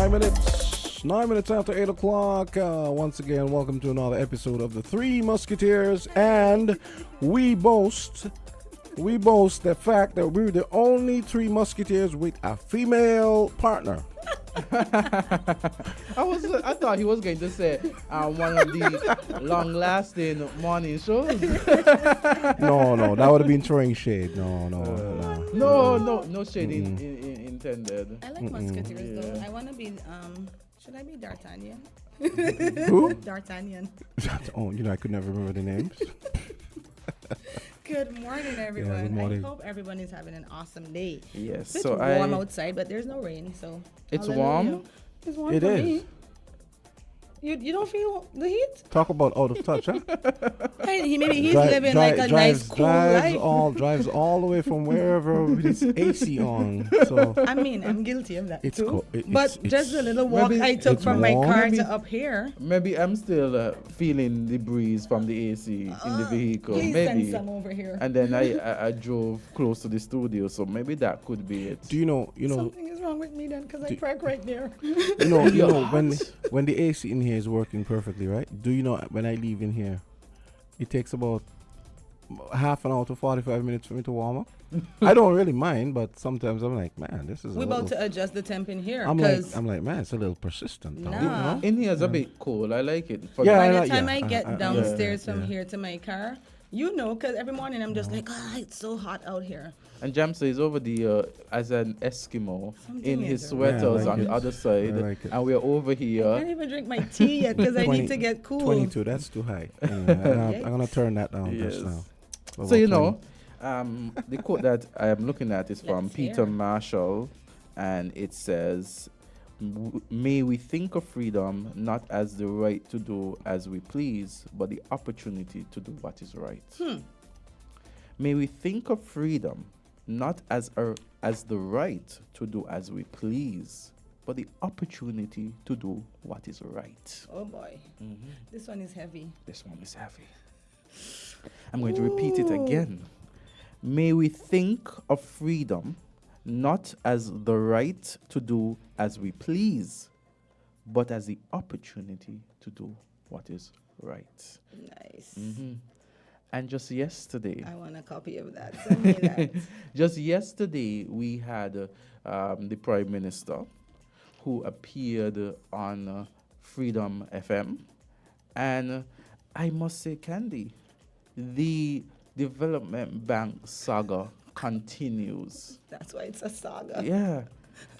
9 minutes after 8 o'clock. Once again, welcome to another episode of the Three Musketeers. And we boast the fact that we're the only Three Musketeers with a female partner. I thought he was going to say one of the long-lasting morning shows. No, that would have been throwing shade. No shade intended. I like musketeers though. I want to be. Should I be D'Artagnan? Who? D'Artagnan. Oh, I could never remember the names. Good morning, everyone. Yeah, good morning. I hope everyone is having an awesome day. Yes. It's warm outside, but there's no rain, so it's hallelujah. warm. It's warm It for is. me. You don't feel the heat? Talk about out of touch, huh? Hey, maybe he's living like a nice, cool life. Drives all the way from wherever with his AC on. So I mean, I'm guilty of that it's too. it's Just the little walk maybe I took from my warm. car Maybe- to up here. Maybe I'm still feeling the breeze from the AC in the vehicle. Please Maybe. send some over here. And then I drove close to the studio, so maybe that could be it. do you know Something is wrong with me then, because I park right there. when the AC in here is working perfectly, right? Do you know when I leave in here, it takes about half an hour to 45 minutes for me to warm up. I don't really mind, but sometimes I'm like, man, this is. We're about to adjust the temp in here. I'm like, man, it's a little persistent. Though, Nah. In here is a bit cold. I like it. Yeah, By the time I yeah, get downstairs from yeah. here to my car, because every morning I'm just like, it's so hot out here. And Jamsa is over the as an Eskimo Something in is his right. sweaters Yeah, I like on it. the other side, I like it. and we're over I here. can't even drink my tea yet because I need to get cool. 22, that's too high. I'm gonna turn that down Yes. just now. So the quote that I am looking at is from Let's Peter hear. Marshall, and it says, "May we think of freedom not as the right to do as we please, but the opportunity to do what is right." May we think of freedom not as the right to do as we please, but the opportunity to do what is right. Oh boy, this one is heavy. This one is heavy. I'm going to repeat it again. May we think of freedom not as the right to do as we please, but as the opportunity to do what is right. Nice. And just yesterday, I want a copy of that. Send me that. just yesterday, we had the Prime Minister who appeared on Freedom FM. And I must say, Candy, the development bank saga continues. That's why it's a saga. Yeah.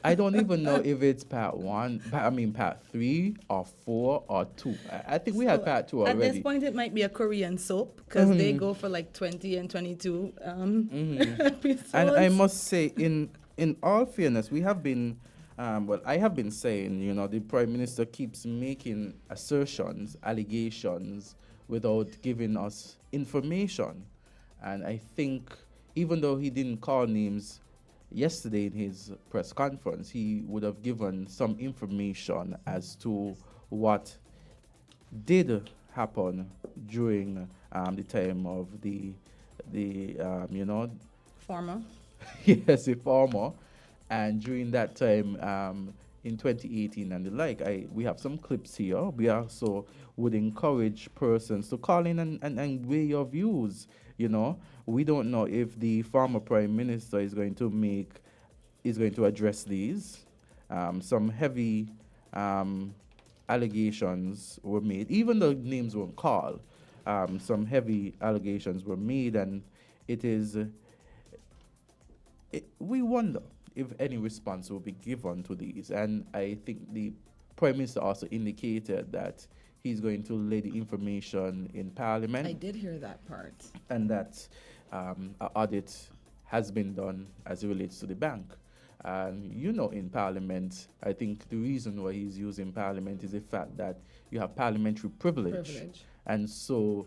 I don't even know if it's part 3 or 4 or 2. I think we had part 2 At already. this point, it might be a Korean soap because they go for like 20 and 22 episodes. And I must say, in all fairness, we have been, I have been saying, the Prime Minister keeps making assertions, allegations, without giving us information. And I think, even though he didn't call names yesterday in his press conference, he would have given some information as to what did happen during the time of the Former. yes, the former, and during that time in 2018 and the like. We have some clips here. We also would encourage persons to call in and weigh your views. We don't know if the former Prime Minister is going to address these. Some heavy allegations were made, even though names weren't called. Some heavy allegations were made, and we wonder if any response will be given to these. And I think the Prime Minister also indicated that he's going to lay the information in Parliament. I did hear that part. And that an audit has been done as it relates to the bank. And in Parliament, I think the reason why he's using Parliament is the fact that you have parliamentary privilege. And so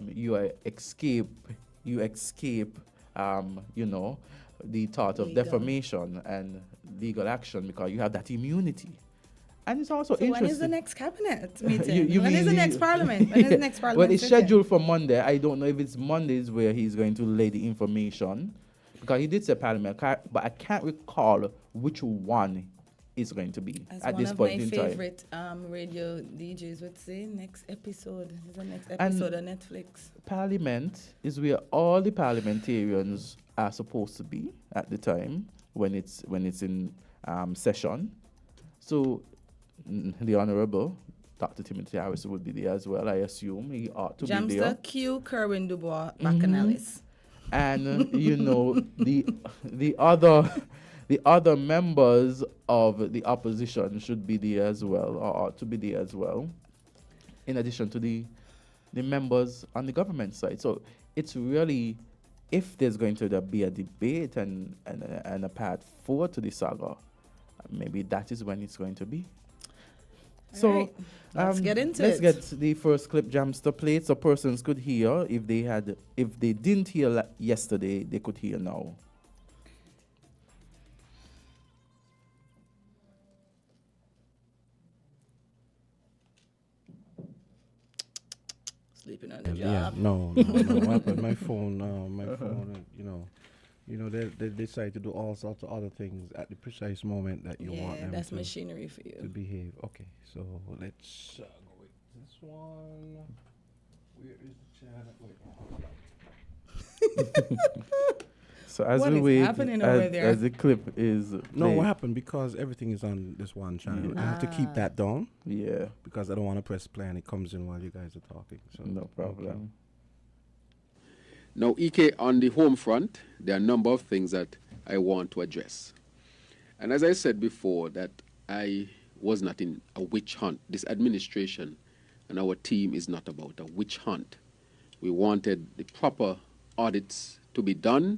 you escape, the thought of Legal. defamation and legal action because you have that immunity. And it's also So interesting. when is the next cabinet meeting? You when mean is the next parliament? When is the next parliament? Well, it's sitting? scheduled for Monday. I don't know if it's Mondays where he's going to lay the information, because he did say Parliament, but I can't recall which one is going to be As at one this of point my in time. favorite radio DJs would say, next episode is the next episode of Netflix. Parliament is where all the parliamentarians are supposed to be at the time when it's in session. So the Honourable Dr. Timothy Harris would be there as well. I assume he ought to be there. Jamster Q. Kerwin Dubois Bacanalis. And the other members of the opposition should be there as well, or ought to be there as well, in addition to the members on the government side. So it's really, if there's going to be a debate and a path forward to the saga, maybe that is when it's going to be. So Right. Let's get into let's it. get the first clip, Jamster, played so persons could hear. If they didn't hear yesterday, they could hear now. Sleeping on the job. Yeah, no. What happened? My phone, they decide to do all sorts of other things at the precise moment that you want them that's to machinery for you. behave. Okay, so let's go with this one. Where is the channel? Wait. So as What we is wait, happening over there? as the clip is No, played. what happened? Because everything is on this one channel. I have to keep that down Yeah, because I don't want to press play and it comes in while you guys are talking. So no problem. Now, EK, on the home front, there are a number of things that I want to address. And as I said before, that I was not in a witch hunt. This administration and our team is not about a witch hunt. We wanted the proper audits to be done,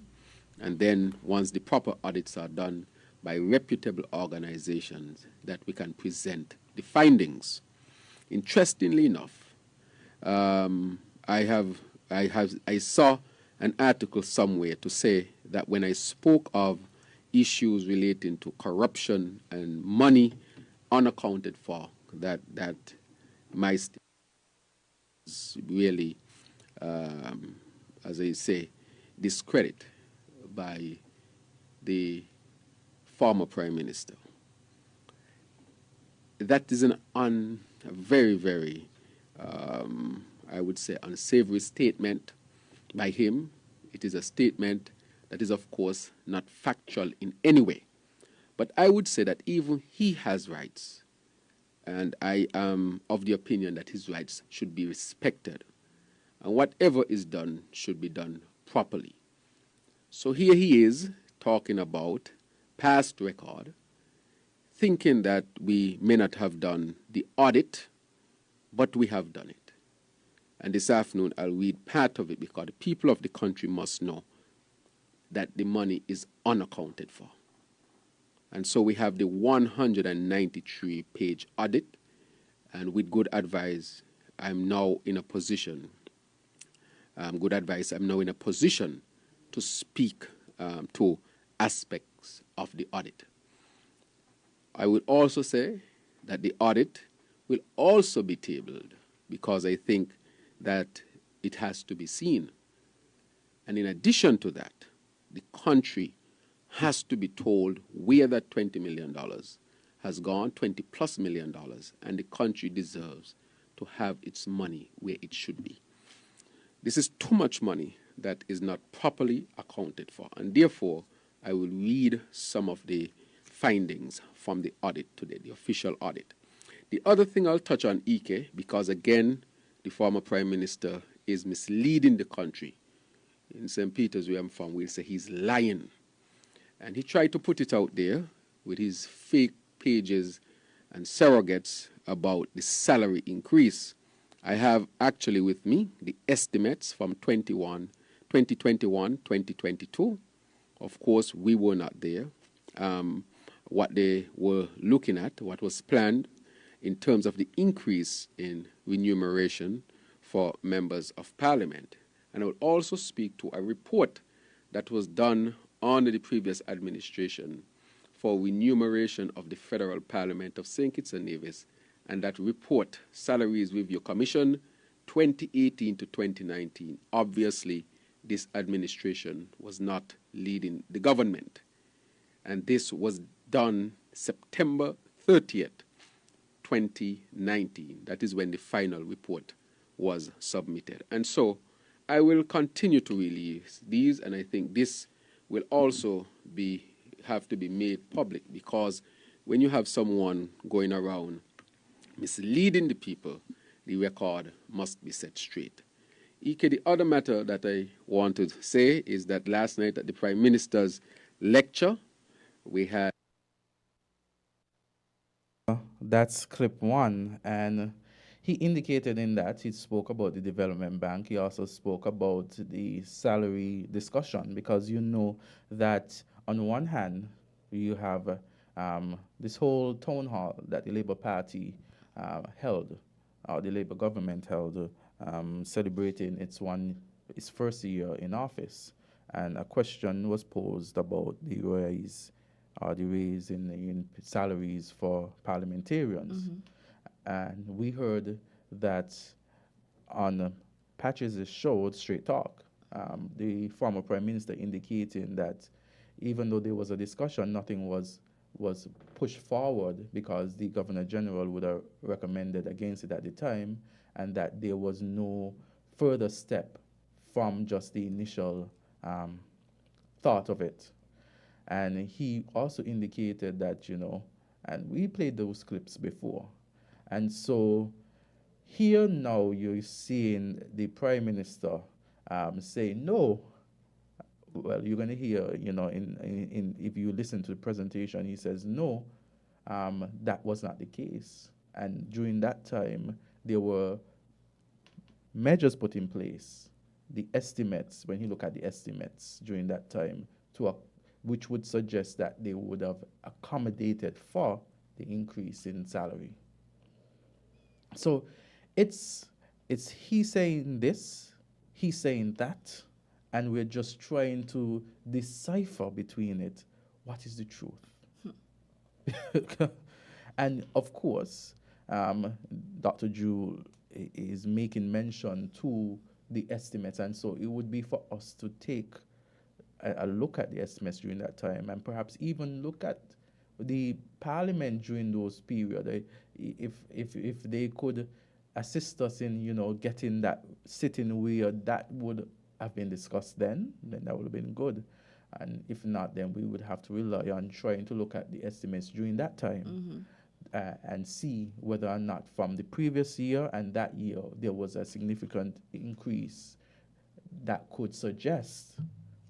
and then once the proper audits are done by reputable organizations, that we can present the findings. Interestingly enough, I saw an article somewhere to say that when I spoke of issues relating to corruption and money unaccounted for, that my state is really, as I say, discredit by the former Prime Minister. That is a very, very, I would say, unsavory statement by him. It is a statement that is, of course, not factual in any way. But I would say that even he has rights, and I am of the opinion that his rights should be respected. And whatever is done should be done properly. So here he is talking about past record, thinking that we may not have done the audit, but we have done it. And this afternoon I'll read part of it because the people of the country must know that the money is unaccounted for. And so we have the 193-page audit, and with good advice, I'm now in a position to speak to aspects of the audit. I would also say that the audit will also be tabled because I think that it has to be seen. And in addition to that, the country has to be told where that $20 million has gone, $20+ million, and the country deserves to have its money where it should be. This is too much money that is not properly accounted for, and therefore I will read some of the findings from the audit today, the official audit. The other thing I'll touch on, Ike, because again, the former Prime Minister is misleading the country. In St. Peter's, where I'm from, we'll say he's lying. And he tried to put it out there with his fake pages and surrogates about the salary increase. I have actually with me the estimates from 2021, 2022. Of course, we were not there. What they were looking at, what was planned in terms of the increase in remuneration for members of Parliament. And I will also speak to a report that was done under the previous administration for remuneration of the Federal Parliament of St. Kitts and Nevis, and that report, Salaries Review Commission, 2018 to 2019. Obviously, this administration was not leading the government, and this was done September 30th, 2019. That is when the final report was submitted. And so I will continue to release these, and I think this will also have to be made public, because when you have someone going around misleading the people, the record must be set straight. Ike, the other matter that I want to say is that last night at the Prime Minister's lecture, we had... That's clip one, and he indicated in that he spoke about the development bank. He also spoke about the salary discussion, because you know that on one hand you have this whole town hall that the Labour Party held, or the Labour government held, celebrating its first year in office, and a question was posed about the raise in salaries for parliamentarians. And we heard that on Patches' show, Straight Talk, the former Prime Minister indicating that even though there was a discussion, nothing was pushed forward, because the Governor General would have recommended against it at the time, and that there was no further step from just the initial thought of it. And he also indicated that, and we played those clips before. And so here now you're seeing the Prime Minister say no. Well, you're going to hear, if you listen to the presentation, he says no, that was not the case. And during that time, there were measures put in place, the estimates, when you look at the estimates during that time, which would suggest that they would have accommodated for the increase in salary. So it's he saying this, he saying that, and we're just trying to decipher between it what is the truth. And of course, Dr. Drew is making mention to the estimates, and so it would be for us to take a look at the estimates during that time, and perhaps even look at the Parliament during those periods. If they could assist us in getting that sitting where that would have been discussed, then that would have been good. And if not, then we would have to rely on trying to look at the estimates during that time, and see whether or not from the previous year and that year there was a significant increase that could suggest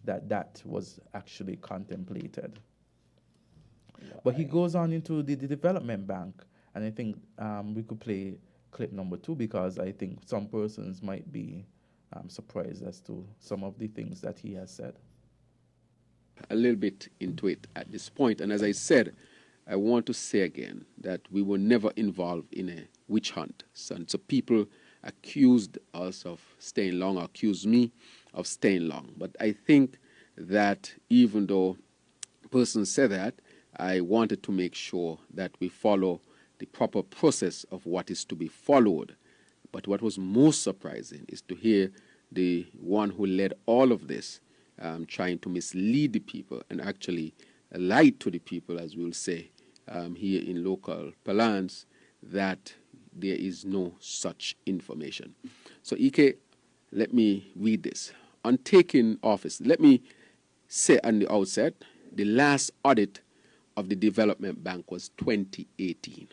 that was actually contemplated. But he goes on into the development bank, and I think we could play clip number 2, because I think some persons might be surprised as to some of the things that he has said. A little bit into it at this point, and as I said, I want to say again that we were never involved in a witch hunt. So people accused us of staying long, or accused me of staying long. But I think that even though persons say that, I wanted to make sure that we follow the proper process of what is to be followed. But what was most surprising is to hear the one who led all of this trying to mislead the people and actually lied to the people, as we'll say here in local parlance, that there is no such information. So, Ike, let me read this. On taking office, let me say on the outset, the last audit of the development bank was 2018.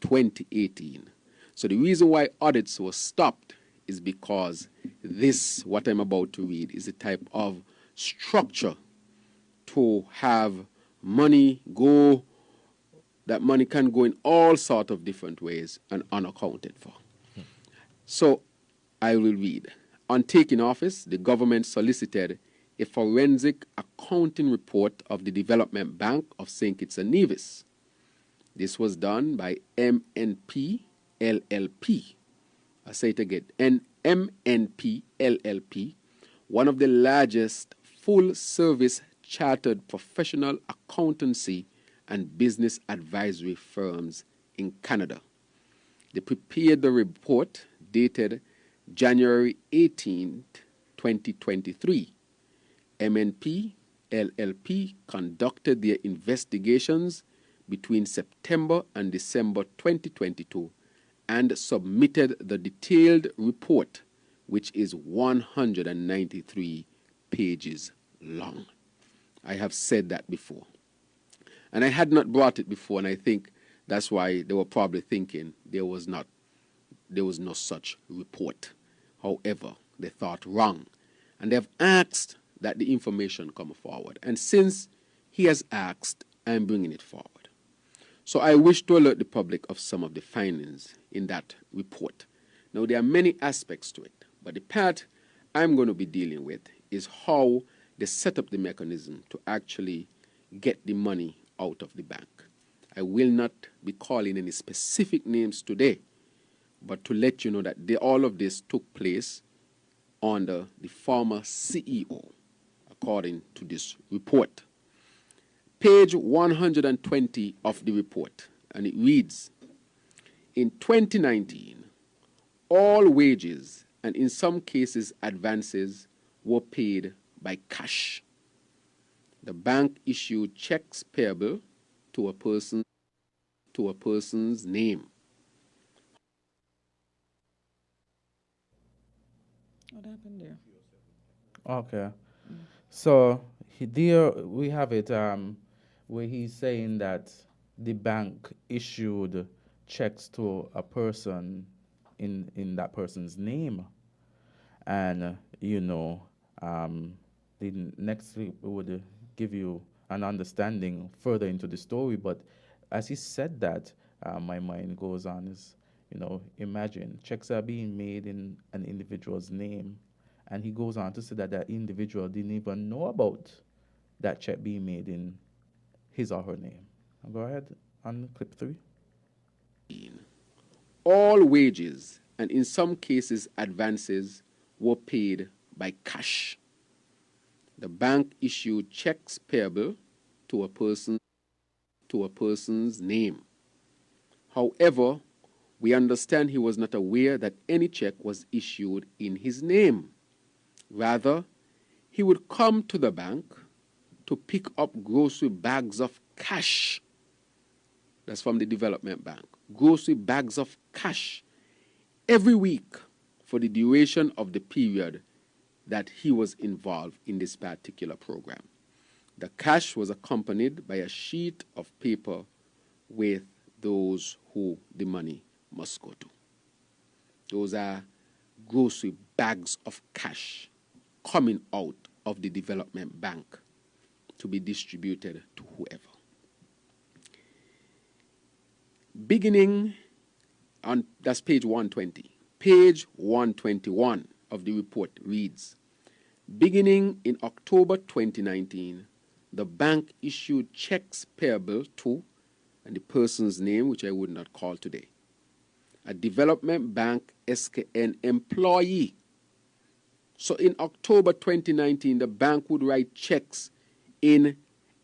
2018. So the reason why audits were stopped is because this, what I'm about to read, is a type of structure to have money go, that money can go in all sorts of different ways and unaccounted for. So I will read. On taking office, the government solicited a forensic accounting report of the Development Bank of St. Kitts and Nevis. This was done by MNP LLP. I say it again, MNP LLP, one of the largest full-service chartered professional accountancy and business advisory firms in Canada. They prepared the report dated January 18, 2023. MNP LLP conducted their investigations between September and December 2022 and submitted the detailed report, which is 193 pages long. I have said that before. And I had not brought it before, and I think that's why they were probably thinking there was no such report. However, they thought wrong, and they have asked that the information come forward. And since he has asked, I'm bringing it forward. So I wish to alert the public of some of the findings in that report. Now, there are many aspects to it, but the part I'm going to be dealing with is how they set up the mechanism to actually get the money out of the bank. I will not be calling any specific names today, but to let you know that all of this took place under the former CEO, according to this report. Page 120 of the report, and it reads, in 2019, all wages and in some cases advances were paid by cash. The bank issued checks payable to a person's name. What happened there? Okay. So there we have it where he's saying that the bank issued checks to a person in that person's name. And, the next week we would give you an understanding further into the story. But as he said that, my mind goes on is, imagine checks are being made in an individual's name. And he goes on to say that that individual didn't even know about that check being made in his or her name. Go ahead on clip 3. All wages and in some cases advances were paid by cash. The bank issued checks payable to a person's name. However, we understand he was not aware that any check was issued in his name. Rather, he would come to the bank to pick up grocery bags of cash. That's from the development bank. Grocery bags of cash every week for the duration of the period that he was involved in this particular program. The cash was accompanied by a sheet of paper with those who the money must go to. Those are grocery bags of cash coming out of the development bank to be distributed to whoever. Beginning on, that's page 120. Page 121 of the report reads, beginning in October 2019, the bank issued checks payable to, and the person's name, which I would not call today, a development bank SKN employee. So in October 2019, the bank would write checks in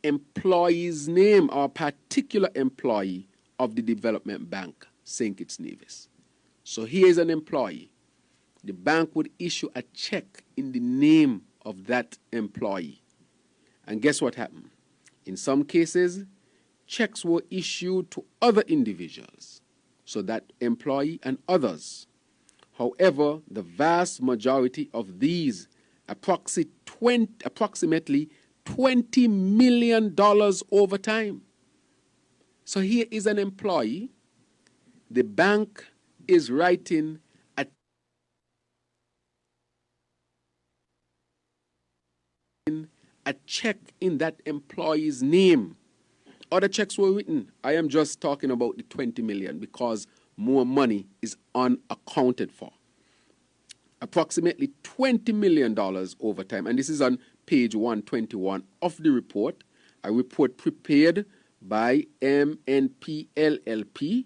employee's name or a particular employee of the development bank, St. Kitts Nevis. So here is an employee. The bank would issue a check in the name of that employee. And guess what happened? In some cases, checks were issued to other individuals, so that employee and others. However, the vast majority of these, approximately $20 million over time. So here is an employee. The bank is writing a check in that employee's name. Other checks were written. I am just talking about the 20 million because more money is unaccounted for. Approximately $20 million over time. And this is on page 121 of the report, a report prepared by MNP LLP,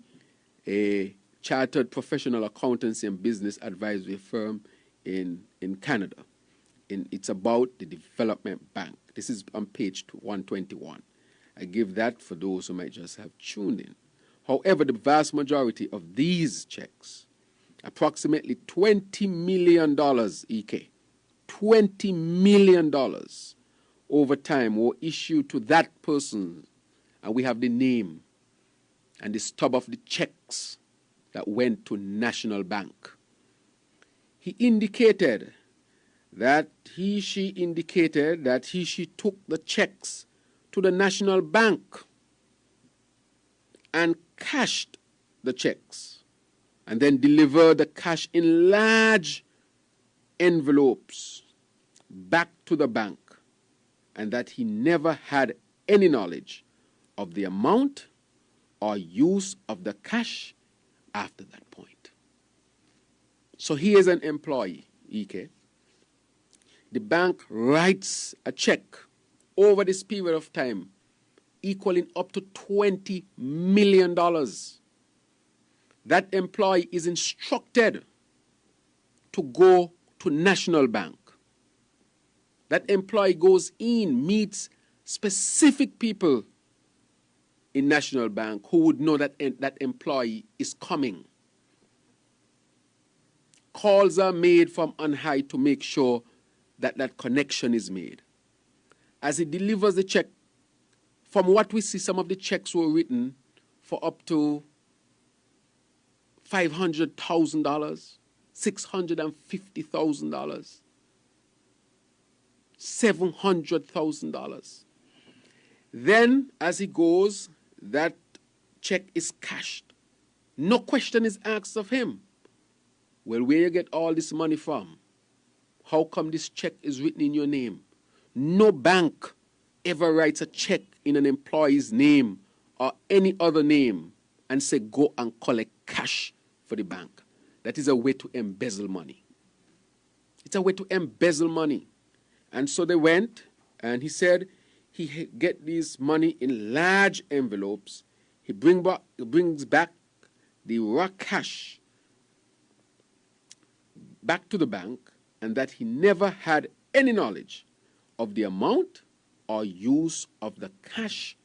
a chartered professional accountancy and business advisory firm in Canada. It's about the development bank. This is on page 121. I give that for those who might just have tuned in. However, the vast majority of these checks, approximately $20 million EK, $20 million over time were issued to that person, and we have the name and the stub of the checks that went to National Bank. He indicated that she took the checks to the National Bank and cashed the checks and then delivered the cash in large envelopes back to the bank, and that he never had any knowledge of the amount or use of the cash after that point. So he is an employee, EK. The bank writes a check over this period of time equaling up to $20 million. That employee is instructed to go to National Bank. That employee goes in, meets specific people in National Bank who would know that that employee is coming. Calls are made from on high to make sure that that connection is made. As he delivers the check, from what we see, some of the checks were written for up to $500,000, $650,000, $700,000. Then, as he goes, that check is cashed. No question is asked of him. Well, where you get all this money from? How come this check is written in your name? No bank ever writes a check in an employee's name or any other name and say, go and collect cash for the bank. That is a way to embezzle money. It's a way to embezzle money. And so they went, and he said he get these money in large envelopes. He brings back the raw cash back to the bank, and that he never had any knowledge of the amount or use of the cash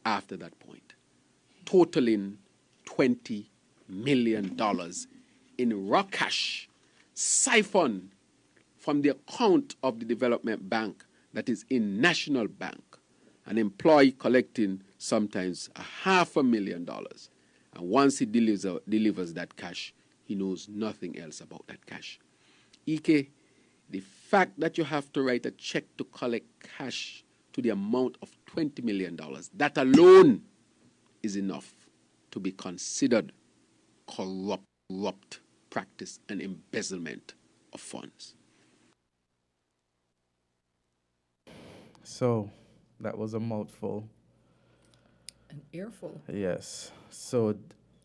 after that point, totaling $20 million in raw cash siphoned from the account of the development bank that is in National Bank, an employee collecting sometimes $500,000. And once he delivers that cash, he knows nothing else about that cash. EK, the fact that you have to write a check to collect cash to the amount of $20 million, that alone is enough to be considered corrupt practice and embezzlement of funds. So that was a mouthful. An earful. Yes. So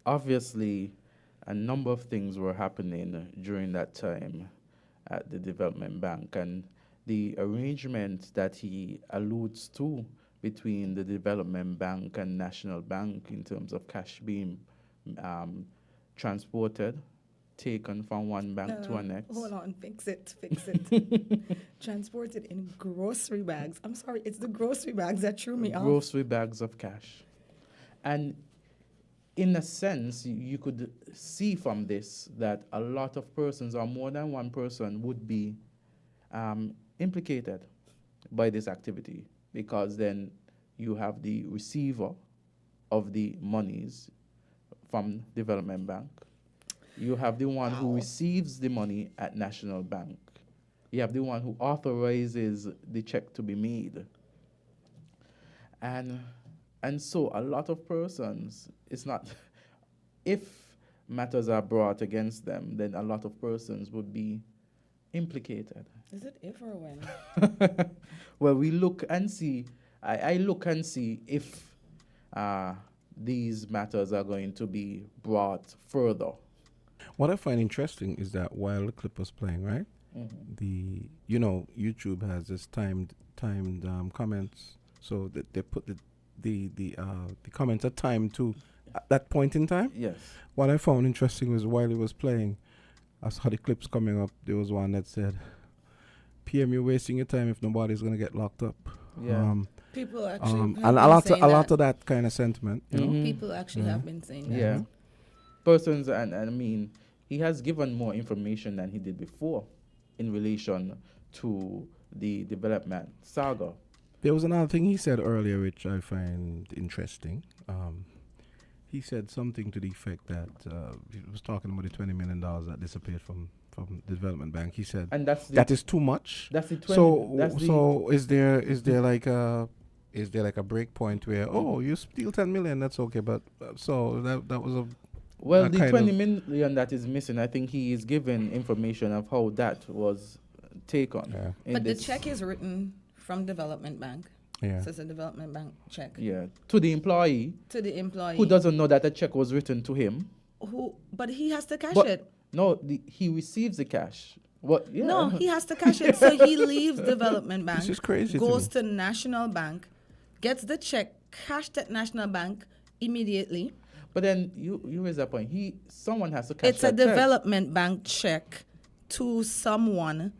obviously a number of things were happening during that time at the Development Bank, and the arrangement that he alludes to between the Development Bank and National Bank in terms of cash being transported, taken from one bank to the next. Hold on, fix it. Transported in grocery bags. I'm sorry, it's the grocery bags that threw me off. Grocery bags of cash. And in a sense, you could see from this that a lot of persons, or more than one person, would be implicated by this activity, because then you have the receiver of the monies from Development Bank. You have the one who receives the money at National Bank. You have the one who authorizes the check to be made. And so a lot of persons, it's not, if matters are brought against them, then a lot of persons would be implicated. Is it if or when? Well, we look and see, I look and see if these matters are going to be brought further. What I find interesting is that while the clip was playing, right, YouTube has this timed comments, so that they put the comments are timed to at that point in time. Yes. What I found interesting was while it was playing, I saw the clips coming up. There was one that said, "PM, you're wasting your time if nobody's gonna get locked up." Yeah. People actually and have a lot been of that kind of sentiment. You know? People actually have been saying that. Yeah. Persons, and I mean, he has given more information than he did before in relation to the development saga. There was another thing he said earlier which I find interesting. he said something to the effect that he was talking about the $20 million that disappeared from the development bank. He said And that's the, that is too much. that's the 20. So that's the, so is there like a break point where you steal 10 million, that's okay, but so that was a well, a the kind 20 of- million that is missing, I think he is given information of how that was taken. Yeah. in But the this- check is written from Development Bank. Yeah. So it's a Development Bank check Yeah, to the employee to the employee. who doesn't know that a check was written to him. But he has to cash But- it. No, he receives the cash. What? Yeah. No, he has to cash it. So he leaves Development Bank, This is crazy. goes to me. to National Bank, gets the check cashed at National Bank immediately. But then you raise that point. Someone has to cash It's a that check. Development Bank check to someone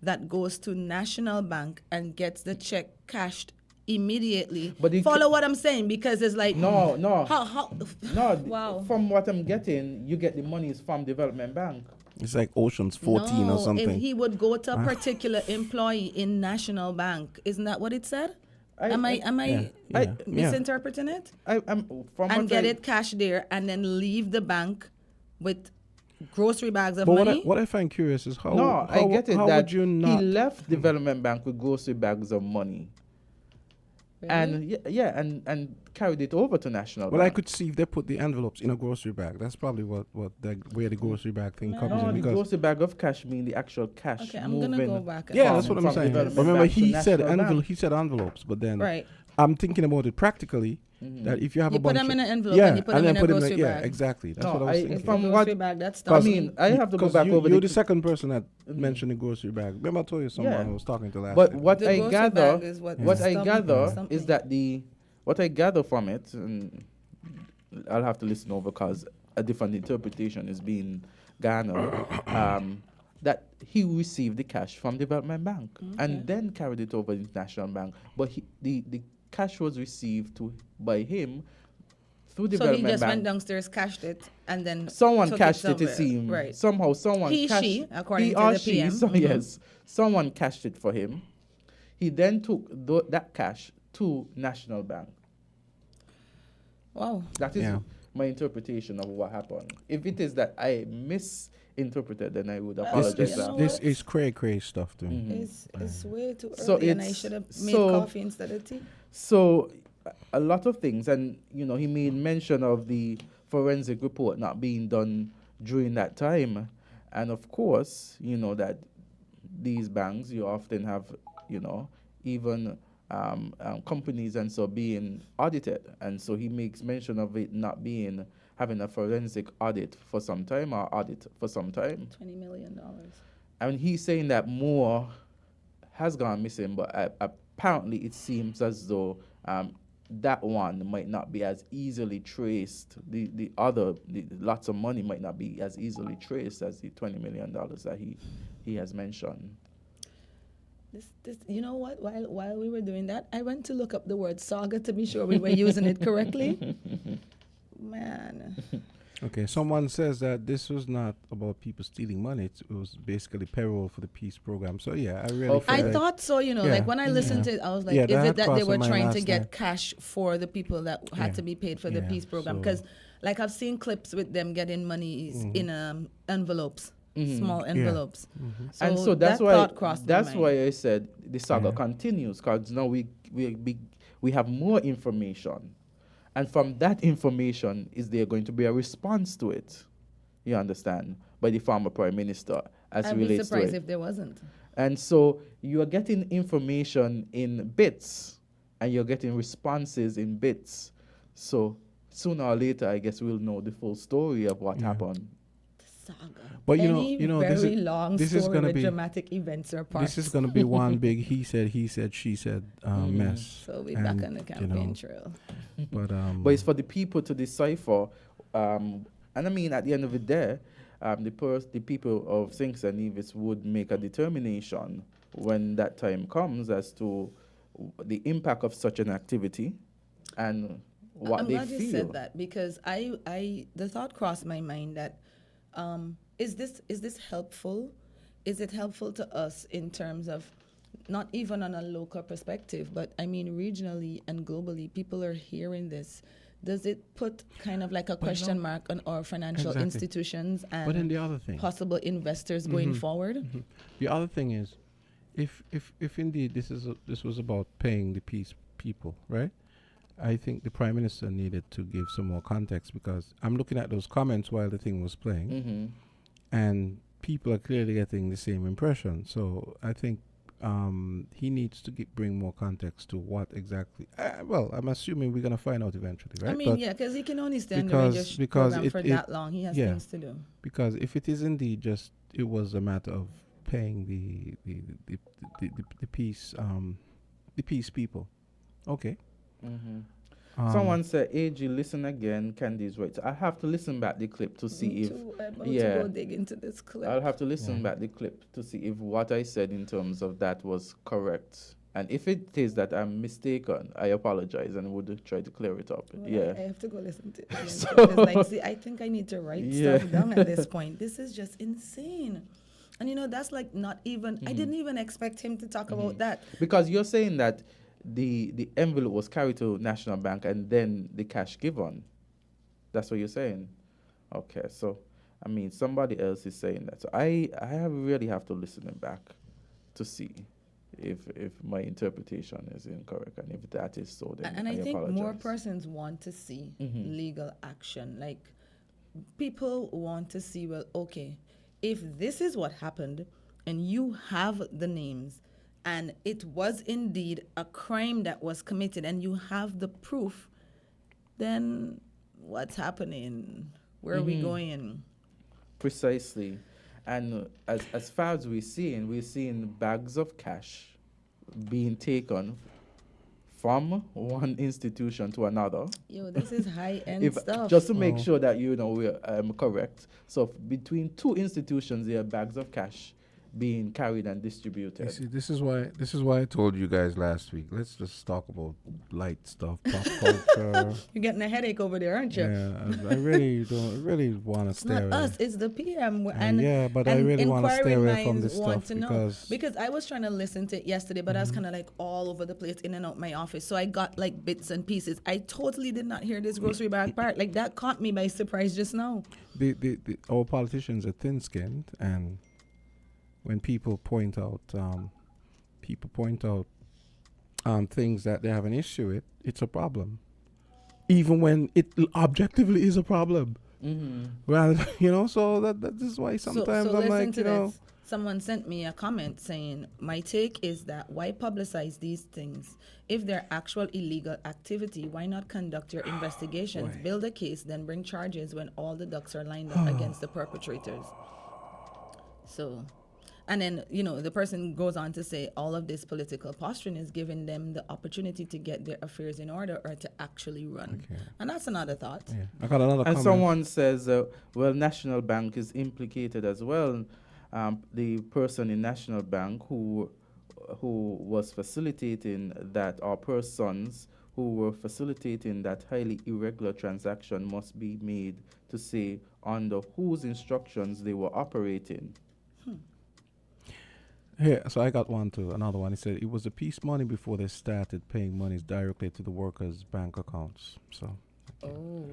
that goes to National Bank and gets the check cashed immediately. But he Follow what I'm saying, because it's like No. how No. Wow. From what I'm getting, you get the monies from Development Bank. It's like Ocean's 14 no, or something. If he would go to a particular employee in National Bank, isn't that what it said? Am I Yeah. misinterpreting it? I'm from And what get I- it cashed there and then leave the bank with grocery bags of But money? what I find curious is how No, I get it. how that would you not he left Development Bank with grocery bags of money, and and carried it over to National Well, I Bank. could see if they put the envelopes in a grocery bag. That's probably where the grocery bag thing comes No, in. the Because grocery bag of cash mean the actual cash Okay, I'm moving. gonna go back. and yeah, look. that's what I'm from saying. Development Remember, Bank to he said National Bank. he said envelopes, but then Right. I'm thinking about it practically. That if you have You a put bunch them in of- an envelope yeah, and you put them then in a grocery yeah, bag. exactly. That's No, what I was I- thinking. If From the what- grocery bag, that's I mean, I have to go back over you're the. the second person that mentioned the grocery bag. Remember, I told you someone Yeah. I was talking to last. But time. what The I grocery gather, bag is what what I stump- gather something. is that what I gather from it, and I'll have to listen over because a different interpretation is being garnered. That he received the cash from Development Bank and then carried it over to National Bank, but the cash was received by him through So he Development just went Bank. downstairs, cashed it, and then Someone took cashed it, it somewhere. seems. Right. Somehow, someone He, cashed she, according he to or the she, PM. So Mhm. yes, someone cashed it for him. He then took that cash to National Bank. Wow. That is Yeah. my interpretation of what happened. If it is that I misinterpreted, then I would This apologize. you this, know this what? is cray stuff to me. It's way too early, So and I it's- should have made so- coffee instead of tea. So a lot of things, and he made mention of the forensic report not being done during that time, and of course, that these banks, you often have, even companies and so being audited, and so he makes mention of it not having a forensic audit for some time or audit for some time. $20 million. And he's saying that more has gone missing, but apparently it seems as though that one might not be as easily traced. The lots of money might not be as easily traced as the $20 million that he has mentioned. This, you know what? While we were doing that, I went to look up the word saga to be sure we were using it correctly. Man. Okay, someone says that this was not about people stealing money. It was basically payroll for the peace program. So yeah, I really Okay. feel I like thought so, Yeah. like when I listened to it, I was like, Yeah, is that it had that they crossed were my mind trying to last get night. cash for the people that had Yeah. to be paid for the Yeah, peace program? so- Because like I've seen clips with them getting money in envelopes, small envelopes. So And so that's that why thought crossed my mind. I said the saga Yeah. continues, because now we have more information, and from that information is there going to be a response to it? You understand, by the former prime minister as I'd it be relates to surprised it. if there wasn't. And so you are getting information in bits, and you're getting responses in bits. So sooner or later, I guess we'll know the full story of what happened. Saga. But Any this very is- long this is story gonna with be- dramatic events or parts. this is going to be one big he said, she said mess. So we're back And, on the you campaign know, trail. But But it's for the people to decipher. And I mean, at the end of the day, the people of Sinks and Nevis would make a determination when that time comes as to the impact of such an activity and what I'm they glad feel. you said that, because the thought crossed my mind that is this helpful? Is it helpful to us in terms of not even on a local perspective, but I mean regionally and globally, people are hearing this. does it put kind of like a question mark on our financial Exactly. institutions But then and the other thing, possible investors going forward? the other thing is, if indeed this was about paying the peace people, right? I think the Prime Minister needed to give some more context, because I'm looking at those comments while the thing was playing, Mm-hmm. and people are clearly getting the same impression. So I think he needs to bring more context to what exactly. Well, I'm assuming we're gonna find out eventually, right? I mean, But yeah, because he can only stay on the because- radio because program it- for it- that long. He has yeah. things to do. because if it is indeed just it was a matter of paying the peace people, okay. Mm-hmm. Um, Someone said, AG, listen again, Candi's right. So I have to listen back the clip to see Me if too. I'm about yeah. to go dig into this clip. I'll have to listen Yeah. back the clip to see if what I said in terms of that was correct. And if it is that I'm mistaken, I apologize and would try to clear it up. Well, yeah. I have to go listen to it again. So- Because, like, see, I think I need to write Yeah. stuff down at this point. This is just insane. And, you know, that's like not even, I didn't even expect him to talk about that. Because you're saying that the envelope was carried to National Bank and then the cash given. That's what you're saying? Okay, so, I mean, somebody else is saying that. So I really have to listen it back to see if my interpretation is incorrect. And if that is so, then And I think apologize. more persons want to see legal action. Like, people want to see, well, okay, if this is what happened and you have the names and it was indeed a crime that was committed and you have the proof, then what's happening? Where are we going? Precisely. And as far as we're seeing bags of cash being taken from one institution to another. Yo, this is high-end If stuff. just to make sure that we're correct. So between two institutions, there are bags of cash being carried and you distributed. see, this is why I told you guys last week. Let's just talk about light stuff, pop culture. You're getting a headache over there, aren't you? Yeah, I really want to It's stay not away. us, it's the PM. Yeah, but I really wanna stay inquiring away from minds this want stuff to know. because- Because I was trying to listen to it yesterday, but I was kind of like all over the place, in and out my office. So I got like bits and pieces. I totally did not hear this grocery bag part. Like that caught me by surprise just now. Our politicians are thin-skinned, and when people point out things that they have an issue with, it's a problem, even when it objectively is a problem. Well, so that is why sometimes so I'm listen like, to this. Someone sent me a comment saying, my take is that why publicize these things? If they're actual illegal activity, why not conduct your investigations, build a case, then bring charges when all the ducks are lined up against the perpetrators? So, and then, the person goes on to say all of this political posturing is giving them the opportunity to get their affairs in order or to actually run. Okay. And that's another thought. yeah, I got another And comment. someone says, well, National Bank is implicated as well. The person in National Bank who was facilitating that, or persons who were facilitating that highly irregular transaction must be made to say under whose instructions they were operating. Here, so I got another one. He said it was the peace money before they started paying monies directly to the workers' bank accounts. So, Oh,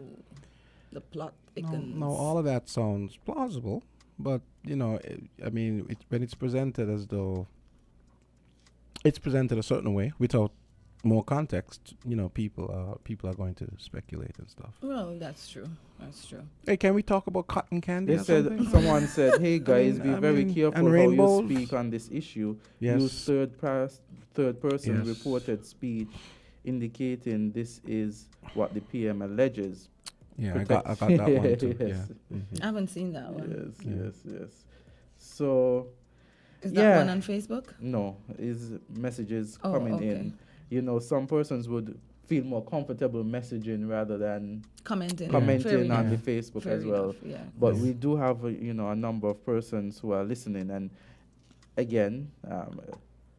the plot no, thickens. no, all of that sounds plausible, but I mean, when it's presented as though it's presented a certain way without more context, people are going to speculate and stuff. Well, that's true. That's true. Hey, can we talk about cotton candy? They or said, something? someone said, hey guys, mean- be I very mean, careful and how rainbows. you speak on this issue. Yes. Use third person Yes. reported speech indicating this is what the PM alleges. Yeah, I got that one too. Yes. Yeah. Mhm. I haven't seen that one. Yes. So, Is that yeah. one on Facebook? no, is messages Oh, coming okay. in. Some persons would feel more comfortable messaging rather than Commenting. commenting Fair on enough. the Facebook Fair as well. enough, yeah. But Yes. we do have a number of persons who are listening, and again,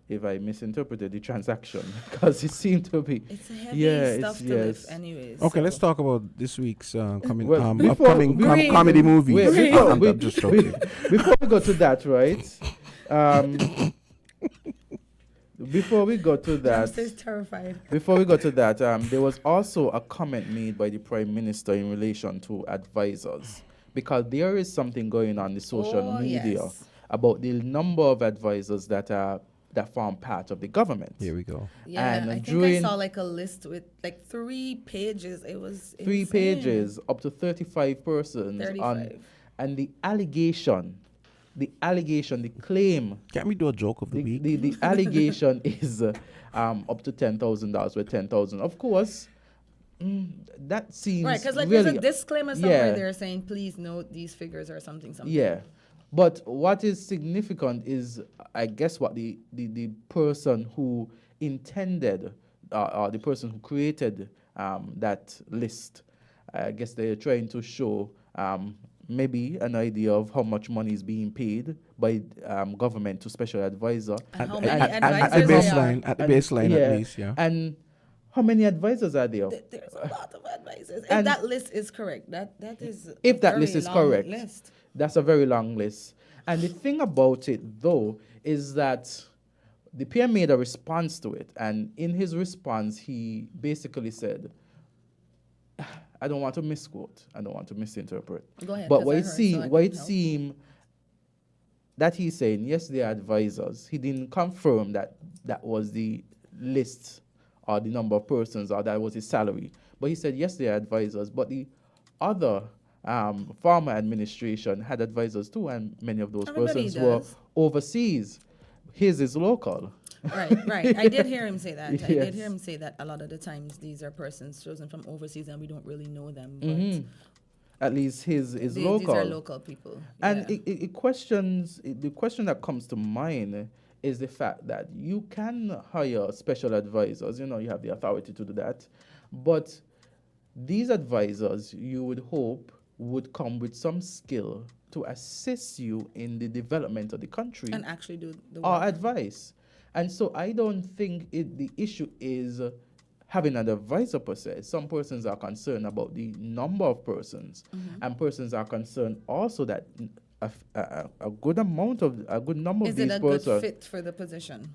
if I misinterpreted the transaction, because it seemed to be. It's heavy Yeah, stuff it's- to yes. lift anyways. Okay, so- let's talk about this week's upcoming Breathe. comedy movie. Breathe. I'm just joking. Before we go to that, right? before we go to that, Hamster's terrified. Before we go to that, there was also a comment made by the Prime Minister in relation to advisors, because there is something going on in the social media about the number of advisors that form part of the government. Here we go. Yeah, And I think I saw like a list with like 3 pages. It was 3 insane. pages, up to 35 persons. 35. And the allegation, the claim, Can't we do a joke of the week? the allegation is up to $10,000 with 10,000. Of course, that seems Right, because like really, there's a disclaimer somewhere yeah. there saying, please note these figures or something. Yeah. But what is significant is, I guess, what the person who intended, or the person who created that list, I guess they're trying to show maybe an idea of how much money is being paid by government to special advisor. And how many At advisors the there baseline, are. at the baseline at least, yeah. And how many advisors are there? There's a lot of advisors. If And that list is correct, that is If a that very list is long correct, list. that's a very long list. And the thing about it, though, is that the PM made a response to it. And in his response, he basically said, I don't want to misquote. I don't want to misinterpret. Go ahead, But 'cause what I it heard, seemed, so I what can it help. seemed that he's saying, yes, they are advisors. He didn't confirm that that was the list or the number of persons or that was his salary. But he said, yes, they are advisors. But the other former administration had advisors too, and many of those Everybody persons were does. overseas. His is local. Right. I did hear him say that. I did Yes. hear him say that a lot of the times these are persons chosen from overseas and we don't really know them. But Mhm. At least his is these local. are local people. And Yeah. the question that comes to mind is the fact that you can hire special advisors. You know, you have the authority to do that. But these advisors, you would hope, would come with some skill to assist you in the development of the country And actually do the or work. advice. And so I don't think the issue is having an advisor per se. Some persons are concerned about the number of persons, and persons are concerned also that a good number Is of it these a good persons fit for the position?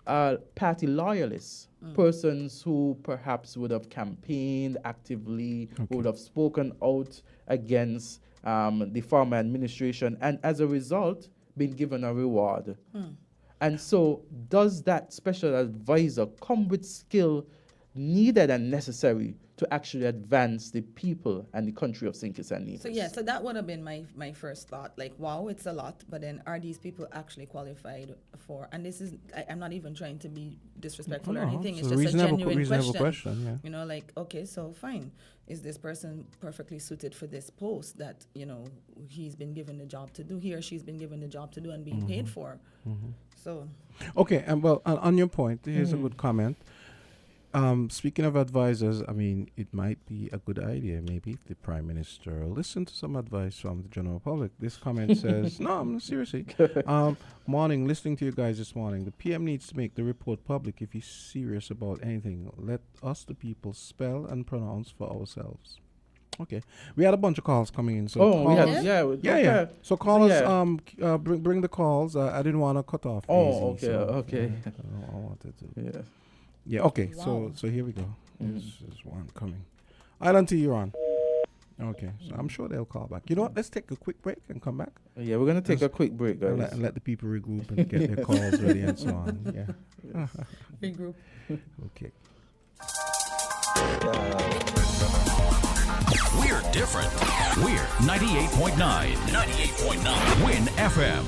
are party loyalists, persons who perhaps would have campaigned actively, would have spoken out against the former administration, and as a result, been given a reward. And so, does that special advisor come with skill needed and necessary to actually advance the people and the country of St. Kitts and Nevis? So yeah, so that would have been my first thought. Like, wow, it's a lot, but then are these people actually qualified for? And this is, I'm not even trying to be disrespectful or No, anything. it's It's a just a genuine reasonable question. question, yeah. You know, like, okay, so fine, is this person perfectly suited for this post that he's been given the job to do? He or she's been given the job to do and being paid for. So Okay, and well, on your point, here's a good comment. Speaking of advisors, I mean, it might be a good idea maybe if the Prime Minister listen to some advice from the general public. This comment says, no, seriously. Morning, listening to you guys this morning. The PM needs to make the report public if he's serious about anything. Let us, the people, spell and pronounce for ourselves. Okay. We had a bunch of calls coming in. So Oh, we call had, us- yeah. yeah, okay. yeah. So call us, Yeah. bring the calls. I didn't want to cut off. Oh, easy, okay, so, okay. yeah, I wanted to. Yeah. Yeah, okay. Wow. So here we go. This is one coming. Island to you on. Okay. So I'm sure they'll call back. You know what? Let's take a quick break and come back. Yeah, we're gonna take a quick break, And guys. let the people regroup and get their calls ready and so on. Yeah. regroup. Okay. We're different. We're 98.9. 98.9. Win FM.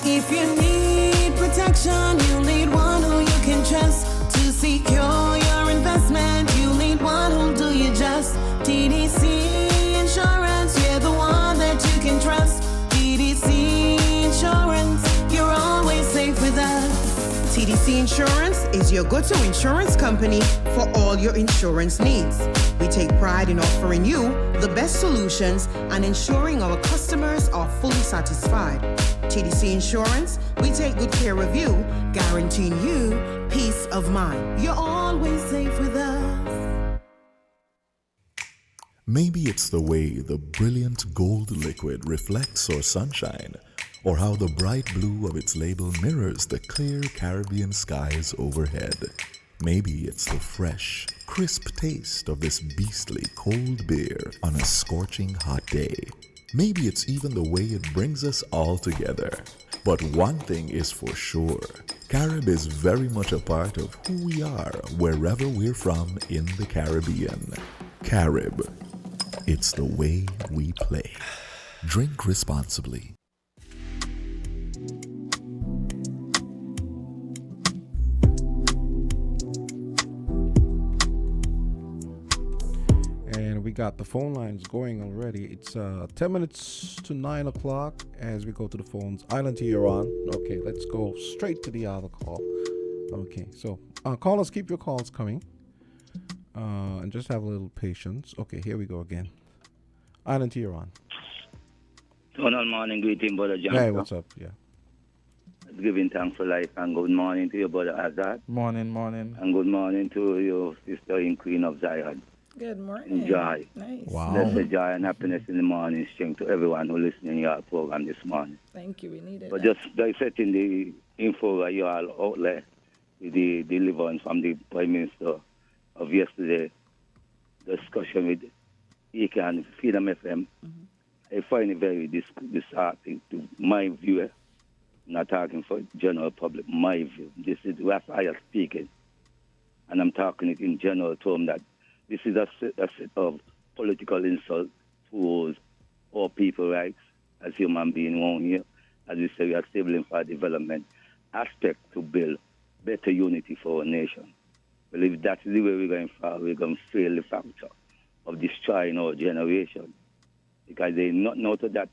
If you need protection, you need one who you can trust to secure your investment. You need one who'll do you just. TDC Insurance, you're the one that you can trust. TDC Insurance, you're always safe with us. TDC Insurance is your go-to insurance company for all your insurance needs. We take pride in offering you the best solutions and ensuring our customers are fully satisfied. TDC Insurance, we take good care of you, guaranteeing you peace of mind. You're always safe with us. Maybe it's the way the brilliant gold liquid reflects our sunshine, or how the bright blue of its label mirrors the clear Caribbean skies overhead. Maybe it's the fresh, crisp taste of this beastly cold beer on a scorching hot day. Maybe it's even the way it brings us all together. But one thing is for sure, Carib is very much a part of who we are wherever we're from in the Caribbean. Carib, it's the way we play. Drink responsibly. And we got the phone lines going already. It's 10 minutes to 9 o'clock as we go to the phones. Island to you're on. Okay, let's go straight to the other call. Okay, so callers, keep your calls coming. And just have a little patience. Okay, here we go again. Island to you're on. Good morning, greeting, Brother John. Hey, what's up? Yeah. Giving thanks for life, and good morning to your brother Azard. Morning. And good morning to your sister in Queen of Zion. Good morning. Joy. Nice. Wow. Blessed joy and happiness in the morning, strength to everyone who listening to your program this morning. Thank you. We needed But that. just dissecting the info that you all outlet, the deliverance from the Prime Minister of yesterday, discussion with Ike and Freedom FM, I find it very disheartening to my view. Not talking for general public, my view. This is Raphael speaking, and I'm talking it in general terms that this is a set of political insults towards all people rights as human beings around here. As we say, we are stabling for development aspect to build better unity for our nation. Well, if that's the way we're going forward, we're going to fail the factor of destroying our generation. Because they not know to that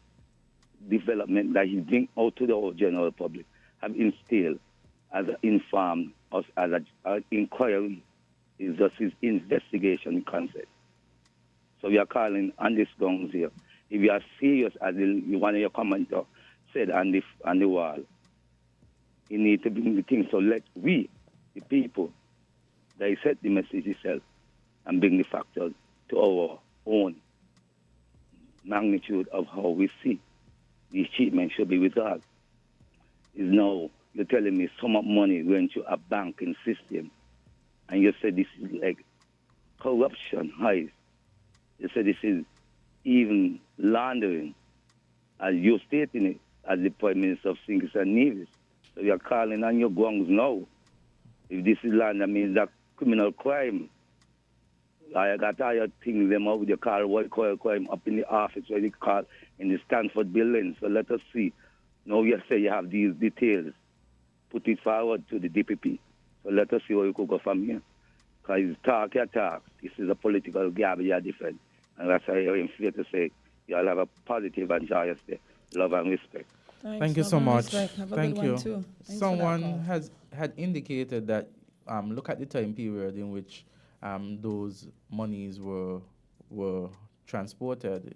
development that he bring out to the whole general public have instilled as informed us as an inquiry is just his investigation concept. So we are calling on this grounds here. If you are serious, as one of your commenter said on the wall, you need to bring the thing. So let we, the people, dissect the message itself and bring the factors to our own magnitude of how we see these treatments should be resolved. Is now you're telling me so much money went to a banking system, and you said this is like corruption highs. You said this is even laundering, as you're stating it as the Prime Minister of Sinks and Nevis. So you're calling on your gongs now. If this is land, that means that criminal crime. I got tired things them out with the call white collar crime up in the office where they call in the Stanford building. So let us see. Now you say you have these details. Put it forward to the DPP. So let us see where we could go from here. Because talk your talk. This is a political garbage you different. And that's why I'm here to say you all have a positive and joyous day. Love and respect. Thank you so much. Have a Thank good you. one too. Thanks for that Someone call. had indicated that look at the time period in which those monies were transported.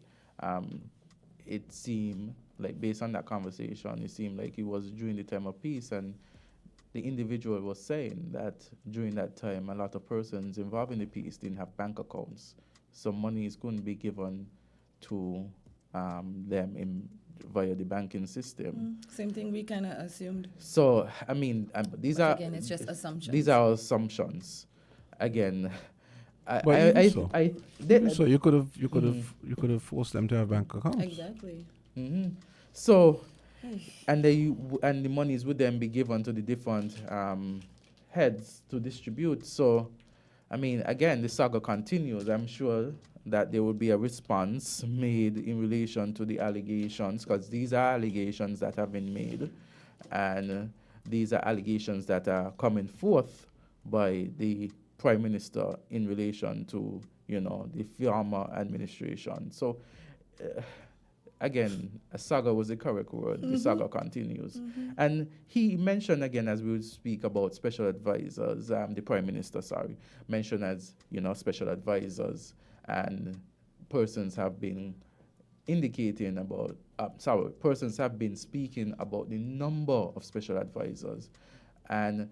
It seemed like, based on that conversation, it seemed like it was during the time of peace, and the individual was saying that during that time, a lot of persons involved in the peace didn't have bank accounts, so monies couldn't be given to them via the banking system. Same thing we kind of assumed. So, I mean, these But are again, it's just assumptions. These are assumptions. Again, So you could have forced them to have bank accounts. Exactly. So, and the monies would then be given to the different heads to distribute. So, I mean, again, the saga continues. I'm sure that there will be a response made in relation to the allegations, because these are allegations that have been made, and these are allegations that are coming forth by the Prime Minister in relation to, the former administration. So, again, a saga was the correct word. The saga continues. And he mentioned, again, as we would speak about special advisors, the Prime Minister, mentioned as, special advisors, and persons have been indicating about, persons have been speaking about the number of special advisors. And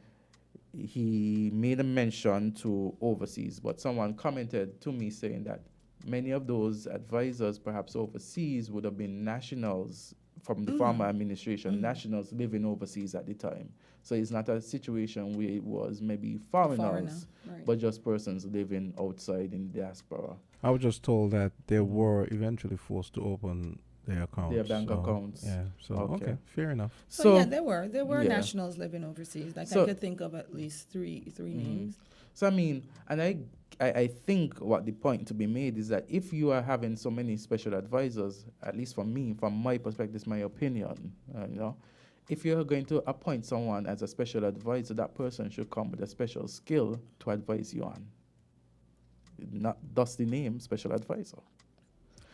he made a mention to overseas, but someone commented to me saying that many of those advisors, perhaps overseas, would have been nationals from the former administration, nationals living overseas at the time. So it's not a situation where it was maybe foreigners, right. but just persons living outside in diaspora. I was just told that they were eventually forced to open their accounts. Their bank accounts. Yeah. So okay, fair enough. So yeah, there were yeah. nationals living overseas. Like So- I could think of at least three names. So I mean, and I think what the point to be made is that if you are having so many special advisors, at least from me, from my perspective, it's my opinion, if you're going to appoint someone as a special advisor, that person should come with a special skill to advise you on. Not thus the name special advisor.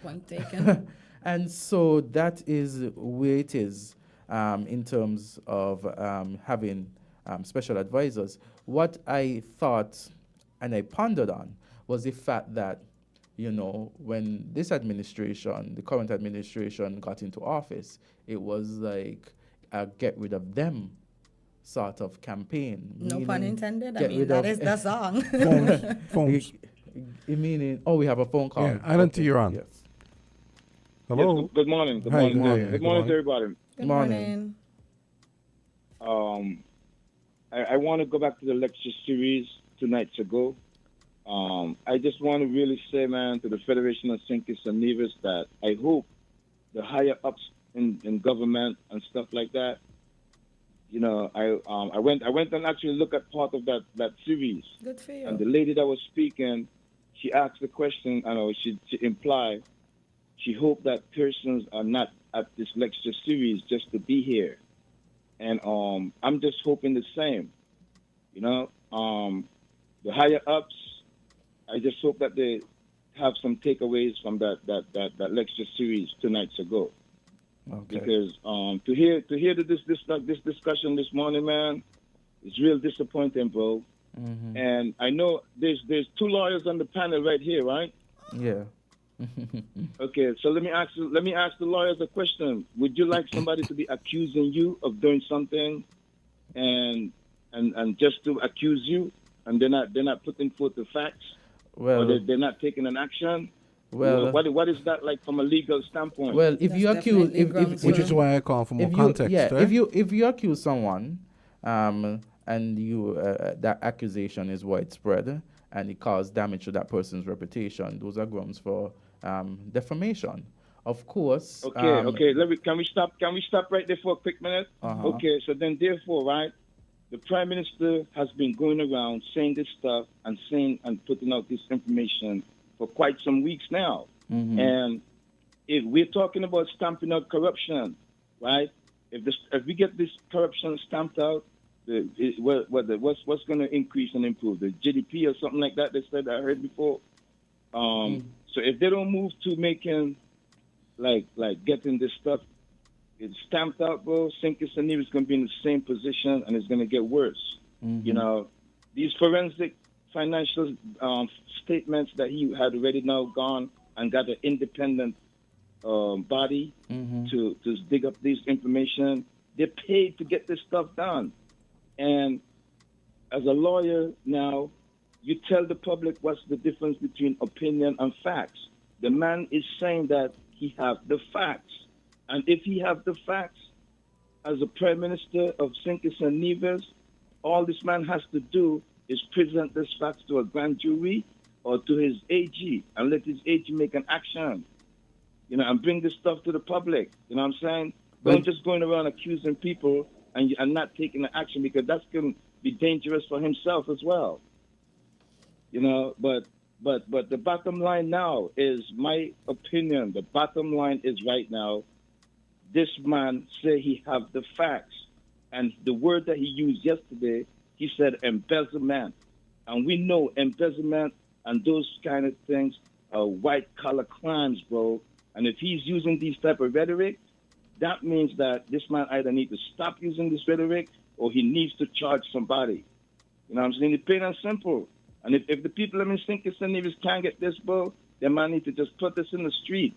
Point taken. And so that is where it is in terms of having special advisors. What I thought and I pondered on was the fact that, when this administration, the current administration, got into office, it was like a get rid of them sort of campaign. No pun intended. I get mean, rid that of- is the song. Phones. Meaning, we have a phone call. Yeah, I don't think you're on. Yes. Hello. Yes, good morning. Good Hi, morning. good morning. Good morning to everybody. Good Morning. morning. I want to go back to the lecture series 2 nights ago. I just want to really say, man, to the Federation of Sinkers and Nevers that I hope the higher ups in government and stuff like that. I went and actually looked at part of that series. Good for you. And the lady that was speaking, she asked the question, she implied she hoped that persons are not at this lecture series just to be here. And I'm just hoping the same. The higher ups, I just hope that they have some takeaways from that lecture series 2 nights ago. Okay. Because to hear this discussion this morning, man, it's real disappointing, bro. Mm-hmm. And I know there's 2 lawyers on the panel right here, right? Yeah. Okay, so let me ask the lawyers a question. Would you like somebody to be accusing you of doing something, and just to accuse you, and they're not putting forth the facts, Well, or they're not taking an action? well, what is that like from a legal standpoint? well. If That's you accuse, definitely grounds Which for- is why I call for more if you, context. yeah, right? if you accuse someone, and you that accusation is widespread and it caused damage to that person's reputation, those are grounds for defamation. Of course. Okay. Can we stop right there for a quick minute? Uh-huh. Okay, so then therefore, right, the Prime Minister has been going around saying this stuff and saying and putting out this information for quite some weeks now. Mm-hmm. And if we're talking about stamping out corruption, right? If we get this corruption stamped out, what's going to increase and improve? The GDP or something like that? They said I heard before. So if they don't move to making like getting this stuff it's stamped out, bro, Sinkers and Nevers is going to be in the same position, and it's going to get worse. Mm-hmm. These forensic financial statements that he had already now gone and got an independent body to dig up this information. They're paid to get this stuff done. And as a lawyer now, you tell the public what's the difference between opinion and facts. The man is saying that he have the facts. And if he have the facts, as a Prime Minister of Sinkers and Nevers, all this man has to do is present these facts to a grand jury or to his AG and let his AG make an action, and bring this stuff to the public. You know what I'm saying? Don't just going around accusing people and not taking the action, because that's going to be dangerous for himself as well. But the bottom line now is, my opinion, the bottom line is right now, this man say he have the facts. And the word that he used yesterday, he said embezzlement. And we know embezzlement and those kind of things are white-collar crimes, bro. And if he's using these type of rhetoric, that means that this man either need to stop using this rhetoric or he needs to charge somebody. You know what I'm saying? It's plain and simple. And if the people in Sinkers and Nevers can't get this, bro, they might need to just put this in the street.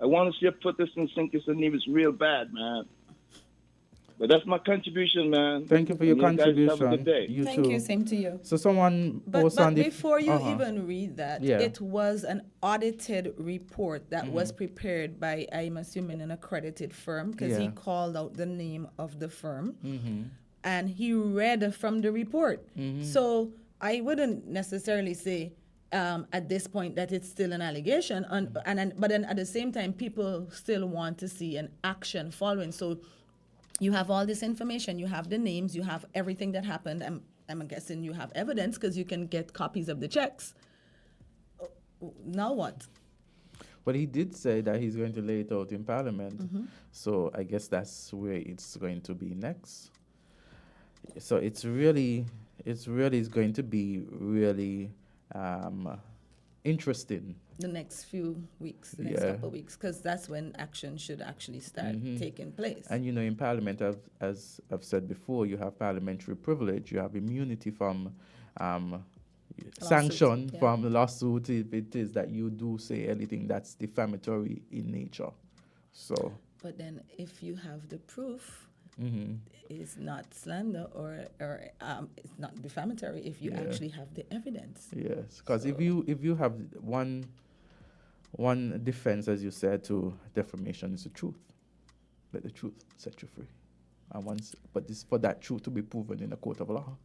I want to see her put this in Sinkers and Nevers real bad, man. But that's my contribution, man. Thank you for your And you guys have a contribution. good day. You Thank too. you, same to you. So someone But posts on the before you even read that, Yeah. it was an audited report that was prepared by, I'm assuming, an accredited firm, because he Yeah. called out the name of the firm, and he read from the report. So I wouldn't necessarily say at this point that it's still an allegation, but then at the same time, people still want to see an action following. So you have all this information, you have the names, you have everything that happened. I'm guessing you have evidence because you can get copies of the checks. Now what? But he did say that he's going to lay it out in Parliament. So I guess that's where it's going to be next. So it's really going to be really interesting. The next few weeks, the next Yeah. couple of weeks, because that's when action should actually start taking place. And you know, in Parliament, as I've said before, you have parliamentary privilege, you have immunity from sanction yeah. from lawsuit if it is that you do say anything that's defamatory in nature. So. But then if you have the proof, it's not slander or it's not defamatory if you Yeah. actually have the evidence. Yes, because if you have one defense, as you said, to defamation is the truth. Let the truth set you free. And this for that truth to be proven in a court of law.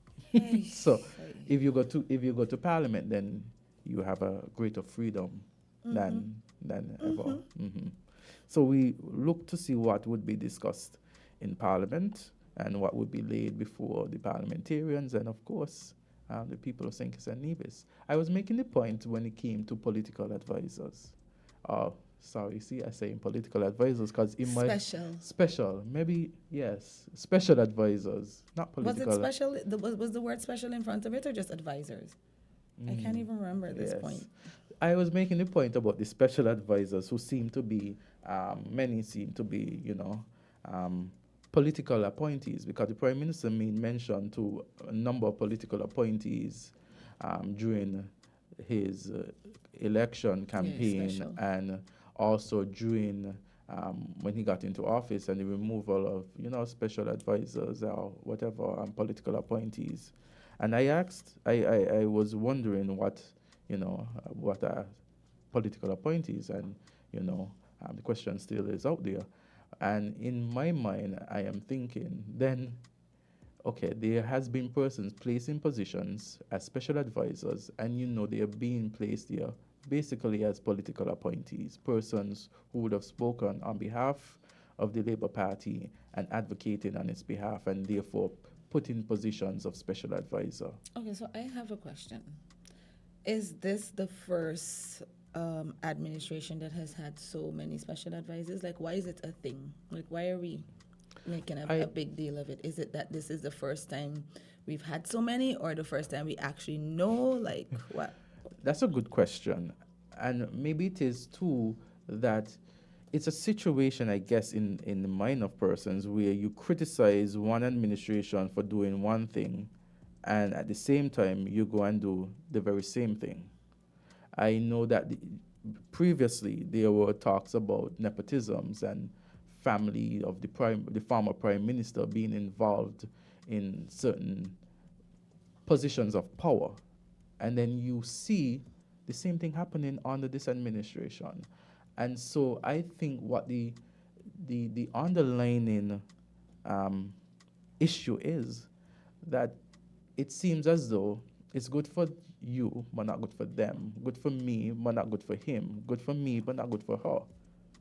So if you go to Parliament, then you have a greater freedom than ever. So we look to see what would be discussed in Parliament and what would be laid before the parliamentarians and, of course, the people of St. Kitts and Nevis. I was making the point when it came to political advisors. I say political advisors because in my special, maybe yes, special advisors, not political. Was it special? Was the word special in front of it or just advisors? I can't even remember at this point. I was making the point about the special advisors who seem to be, many seem to be, political appointees, because the Prime Minister made mention to a number of political appointees during his election campaign and also during when he got into office and the removal of, special advisors or whatever political appointees. And I was wondering what are political appointees, and, the question still is out there. And in my mind, I am thinking then, okay, there has been persons placed in positions as special advisors, and they are being placed there basically as political appointees, persons who would have spoken on behalf of the Labour Party and advocating on its behalf, and therefore put in positions of special advisor. Okay, so I have a question. Is this the first administration that has had so many special advisors? Like, why is it a thing? Like, why are we making a big deal of it? Is it that this is the first time we've had so many, or the first time we actually know? Like, what? That's a good question. And maybe it is, too, that it's a situation, I guess, in the mind of persons where you criticize one administration for doing one thing, and at the same time, you go and do the very same thing. I know that previously there were talks about nepotisms and family of the former prime minister being involved in certain positions of power. And then you see the same thing happening under this administration. And so I think what the underlying issue is that it seems as though it's good for you, but not good for them. Good for me, but not good for him. Good for me, but not good for her.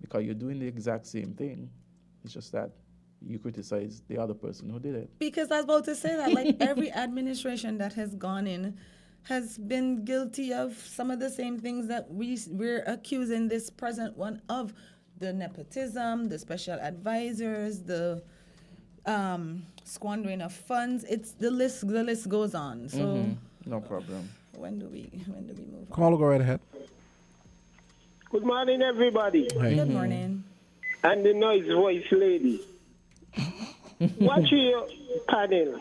Because you're doing the exact same thing. It's just that you criticize the other person who did it. Because I was about to say that, like, every administration that has gone in has been guilty of some of the same things that we're accusing this present one of. The nepotism, the special advisors, the squandering of funds. It's the list goes on. So no problem. When do we move on? Kamala, go right ahead. Good morning, everybody. Hey. Good morning. And the noise voice lady. Watch your panel.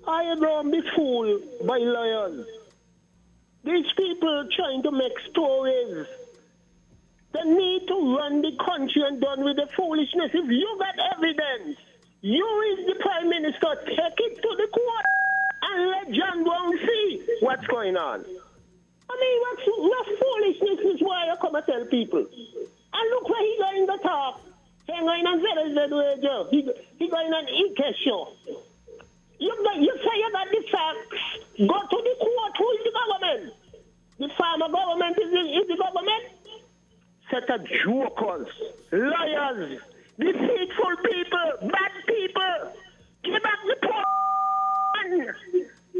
I don't be fooled by lawyers. These people trying to make stories. They need to run the country and done with the foolishness. If you got evidence, You is the Prime Minister. Take it to the court and let John Brown see what's going on. I mean, what foolishness is why you come and tell people. And look where he going to talk. He going on ZZ. He going on Ike show. You say you got the facts. Go to the court. Who is the government? The farmer government is the government. Set of jokers, liars, deceitful people, bad people. Give back the poor.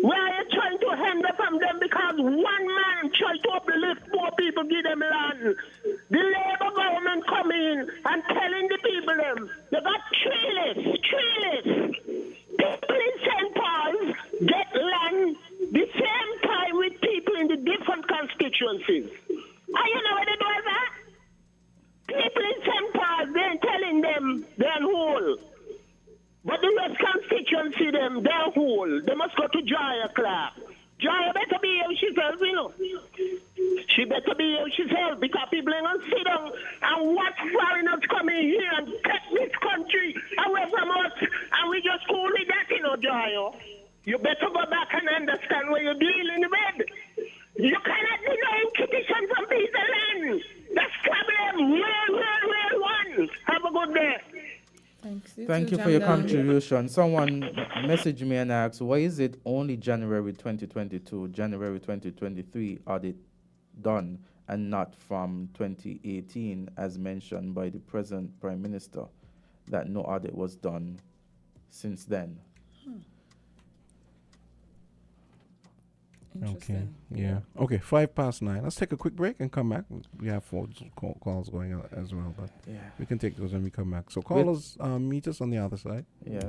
Why are you trying to hinder from them? Because one man tried to uplift poor people, give them land. The Labour government come in and telling the people them, they got treeless. People in St. Paul's get land the same time with people in the different constituencies. Are you know what they do with that? People in St. Paul's, they're telling them they're whole. But the West constituency, them, they're whole. They must go to Jaya Clark. Jaya better be here herself, you know. She better be here herself because people ain't going to sit down and watch foreigners coming here and take this country away from us. And we just cool with that, you know, Jaya. You better go back and understand what you're dealing with. You cannot deny petition from piece of land. That's problem. Real one. Have a good day. Thank you for your contribution. Someone messaged me and asked, why is it only January 2022, January 2023 audit done and not from 2018 as mentioned by the present Prime Minister, that no audit was done since then? Okay. Yeah. Okay. 9:05. Let's take a quick break and come back. We have four calls going on as well, but we can take those when we come back. So callers, meet us on the other side. Yeah.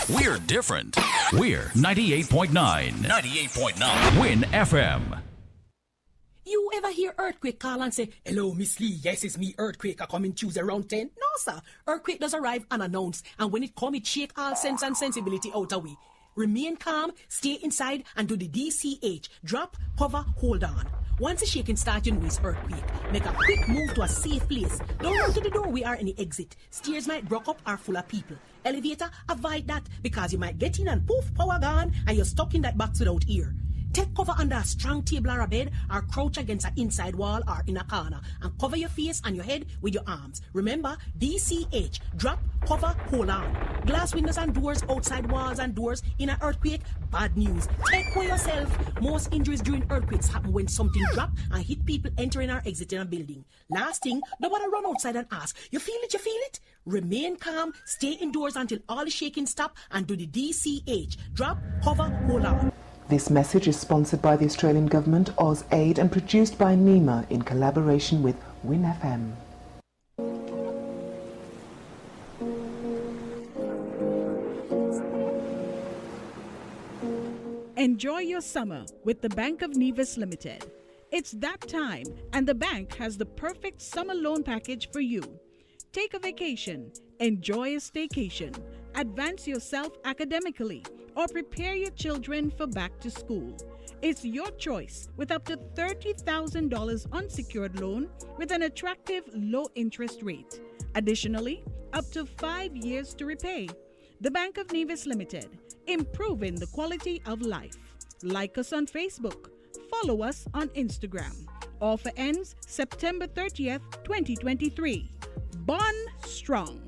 We're different. We're 98.9. 98.9. Win FM. You ever hear Earthquake call and say, hello, Miss Lee, yes, it's me, Earthquake, I come in Tuesday around 10? No, sir. Earthquake does arrive unannounced, and when it come, it shake all sense and sensibility out of we. Remain calm, stay inside, and do the DCH. Drop, cover, hold on. Once the shaking starts, you know it's earthquake. Make a quick move to a safe place. Don't run to the door, we are in the exit. Stairs might broke up or full of people. Elevator, avoid that, because you might get in and poof, power gone, and you're stuck in that box without ear. Take cover under a strong table or a bed, or crouch against an inside wall or in a corner, and cover your face and your head with your arms. Remember, DCH, drop, cover, hold on. Glass windows and doors, outside walls and doors in an earthquake, bad news. Take care yourself. Most injuries during earthquakes happen when something drop and hit people entering or exiting a building. Last thing, nobody run outside and ask, you feel it, you feel it? Remain calm, stay indoors until all the shaking stop, and do the DCH, drop, cover, hold on. This message is sponsored by the Australian Government, AusAid, and produced by NEMA in collaboration with WINNFM. Enjoy your summer with the Bank of Nevis Limited. It's that time, and the bank has the perfect summer loan package for you. Take a vacation, enjoy a staycation, advance yourself academically, or prepare your children for back to school. It's your choice with up to $30,000 unsecured loan with an attractive low interest rate. Additionally, up to 5 years to repay. The Bank of Nevis Limited, improving the quality of life. Like us on Facebook. Follow us on Instagram. Offer ends September 30th, 2023. Bond strong.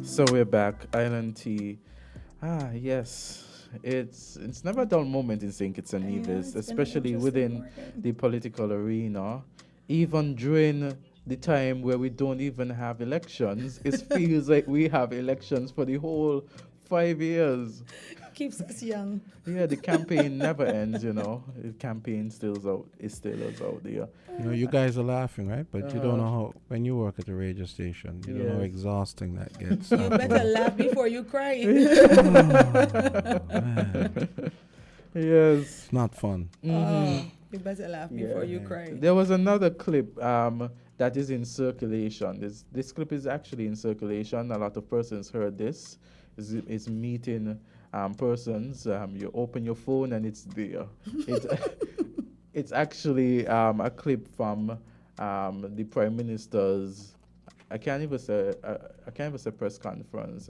So we're back, Island Tea. Yes. It's never a dull moment in St. Kitts and Nevis, especially within the political arena. Even during the time where we don't even have elections, it feels like we have elections for the whole 5 years. Keeps us young. Yeah, the campaign never ends, you know. The campaign still is out there. You know, you guys are laughing, right? But you don't know how, when you work at a radio station, you don't know how exhausting that gets. You better laugh before you cry. Yes. It's not fun. You better laugh before you cry. There was another clip that is in circulation. This clip is actually in circulation. A lot of persons heard this. It's meeting persons. You open your phone and it's there. It's actually a clip from the Prime Minister's. I can't even say press conference.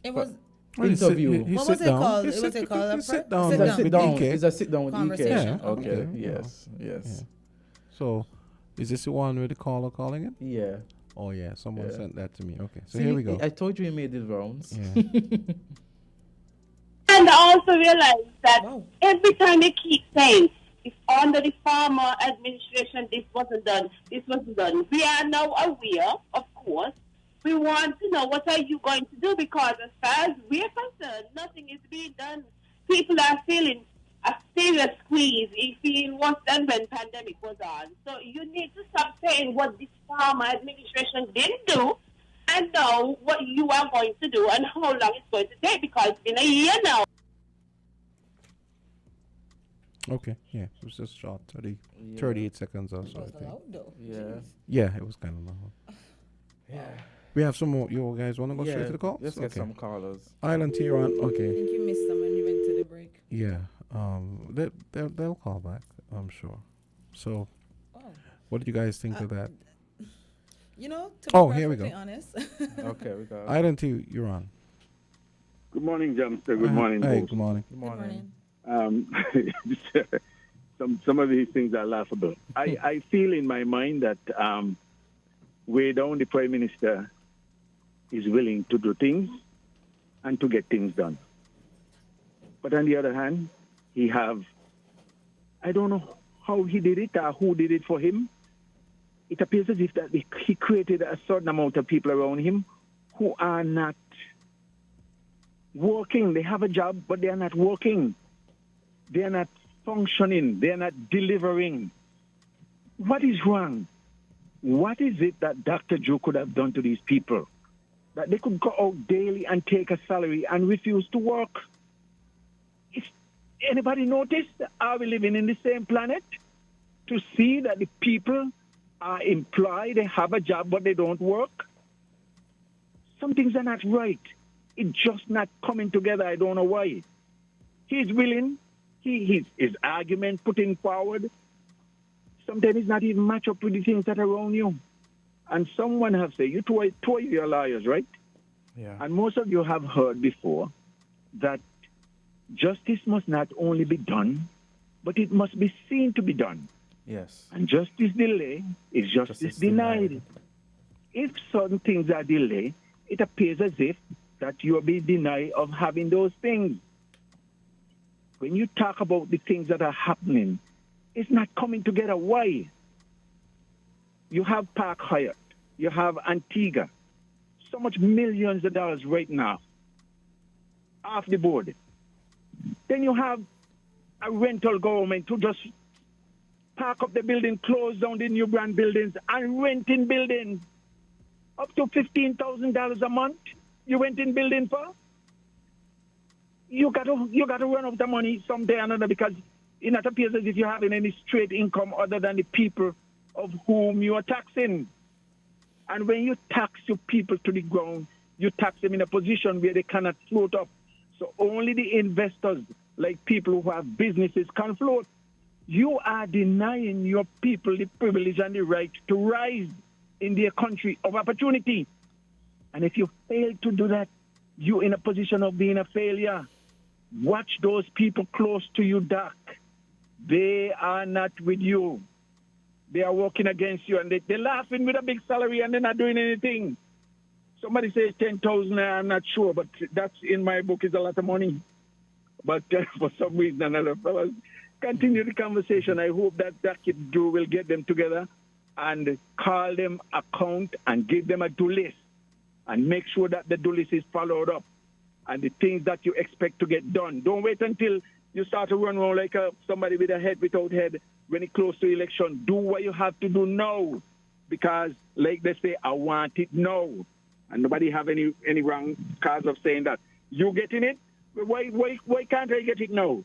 It was. Interview. What was it called? It was called a sit down. It's a sit down with Conversation. EK. Okay. Yes. Yeah. So, is this the one with the caller calling it? Yeah. Oh yeah, someone sent that to me. Okay, so See, here we go. I told you he made the rounds. Yeah. And I also realize that every time they keep saying, if under the former administration this wasn't done, we are now aware, of course. We want to know what are you going to do, because as far as we're concerned, nothing is being done. People are feeling a serious squeeze. They feel worse than when pandemic was on. So you need to stop saying what this former administration didn't do and know what you are going to do and how long it's going to take, because it's been a year now. Okay, yeah, it was just short, 38 seconds or so. I think. Yeah, it was kind of long. Yeah. We have some more. You guys want to go straight to the calls? Let's get some callers. Island Tehran. I Okay. think you missed them when you went to the break. Yeah. They'll call back, I'm sure. So, what did you guys think of that? You know, to be here we perfectly go. honest. Okay, we got. Island T, you're on. Good morning, Jamster. Good morning, Hey, both. good morning. Good morning. Some of these things are laughable. I feel in my mind that way down the Prime Minister is willing to do things and to get things done. But on the other hand, I don't know how he did it or who did it for him. It appears as if that he created a certain amount of people around him who are not working. They have a job, but they are not working. They are not functioning. They are not delivering. What is wrong? What is it that Dr. Joe could have done to these people? That they could go out daily and take a salary and refuse to work? Anybody notice? Are we living in the same planet? To see that the people are employed, they have a job, but they don't work? Some things are not right. It's just not coming together. I don't know why. He's willing. His argument putting forward. Sometimes it's not even match up with the things that are around you. And someone have said, you two are lawyers, right? Yeah. And most of you have heard before that justice must not only be done, but it must be seen to be done. Yes. And justice delay is justice denied. If certain things are delayed, it appears as if that you are being denied of having those things. When you talk about the things that are happening, it's not coming together. Why? You have Park Hyatt. You have Antigua. So much millions of dollars right now off the board. Then you have a rental government who just park up the building, close down the new brand buildings, and renting buildings up to $15,000 a month. You renting building for? You got to run out the money someday or another, because it not appears as if you're having any straight income other than the people of whom you are taxing. And when you tax your people to the ground, you tax them in a position where they cannot float up. So only the investors, like people who have businesses, can float. You are denying your people the privilege and the right to rise in their country of opportunity. And if you fail to do that, you're in a position of being a failure. Watch those people close to you, Doc. They are not with you. They are working against you, and they're laughing with a big salary, and they're not doing anything. Somebody says 10,000, I'm not sure, but that's in my book is a lot of money. But for some reason, another fellows continue the conversation. I hope that Dr. Drew will get them together and call them account and give them a do list and make sure that the do list is followed up and the things that you expect to get done. Don't wait until you start to run around like somebody with a head without head when it's close to election. Do what you have to do now, because like they say, I want it now. And nobody have any wrong cause of saying that. You getting it? Why can't I get it now?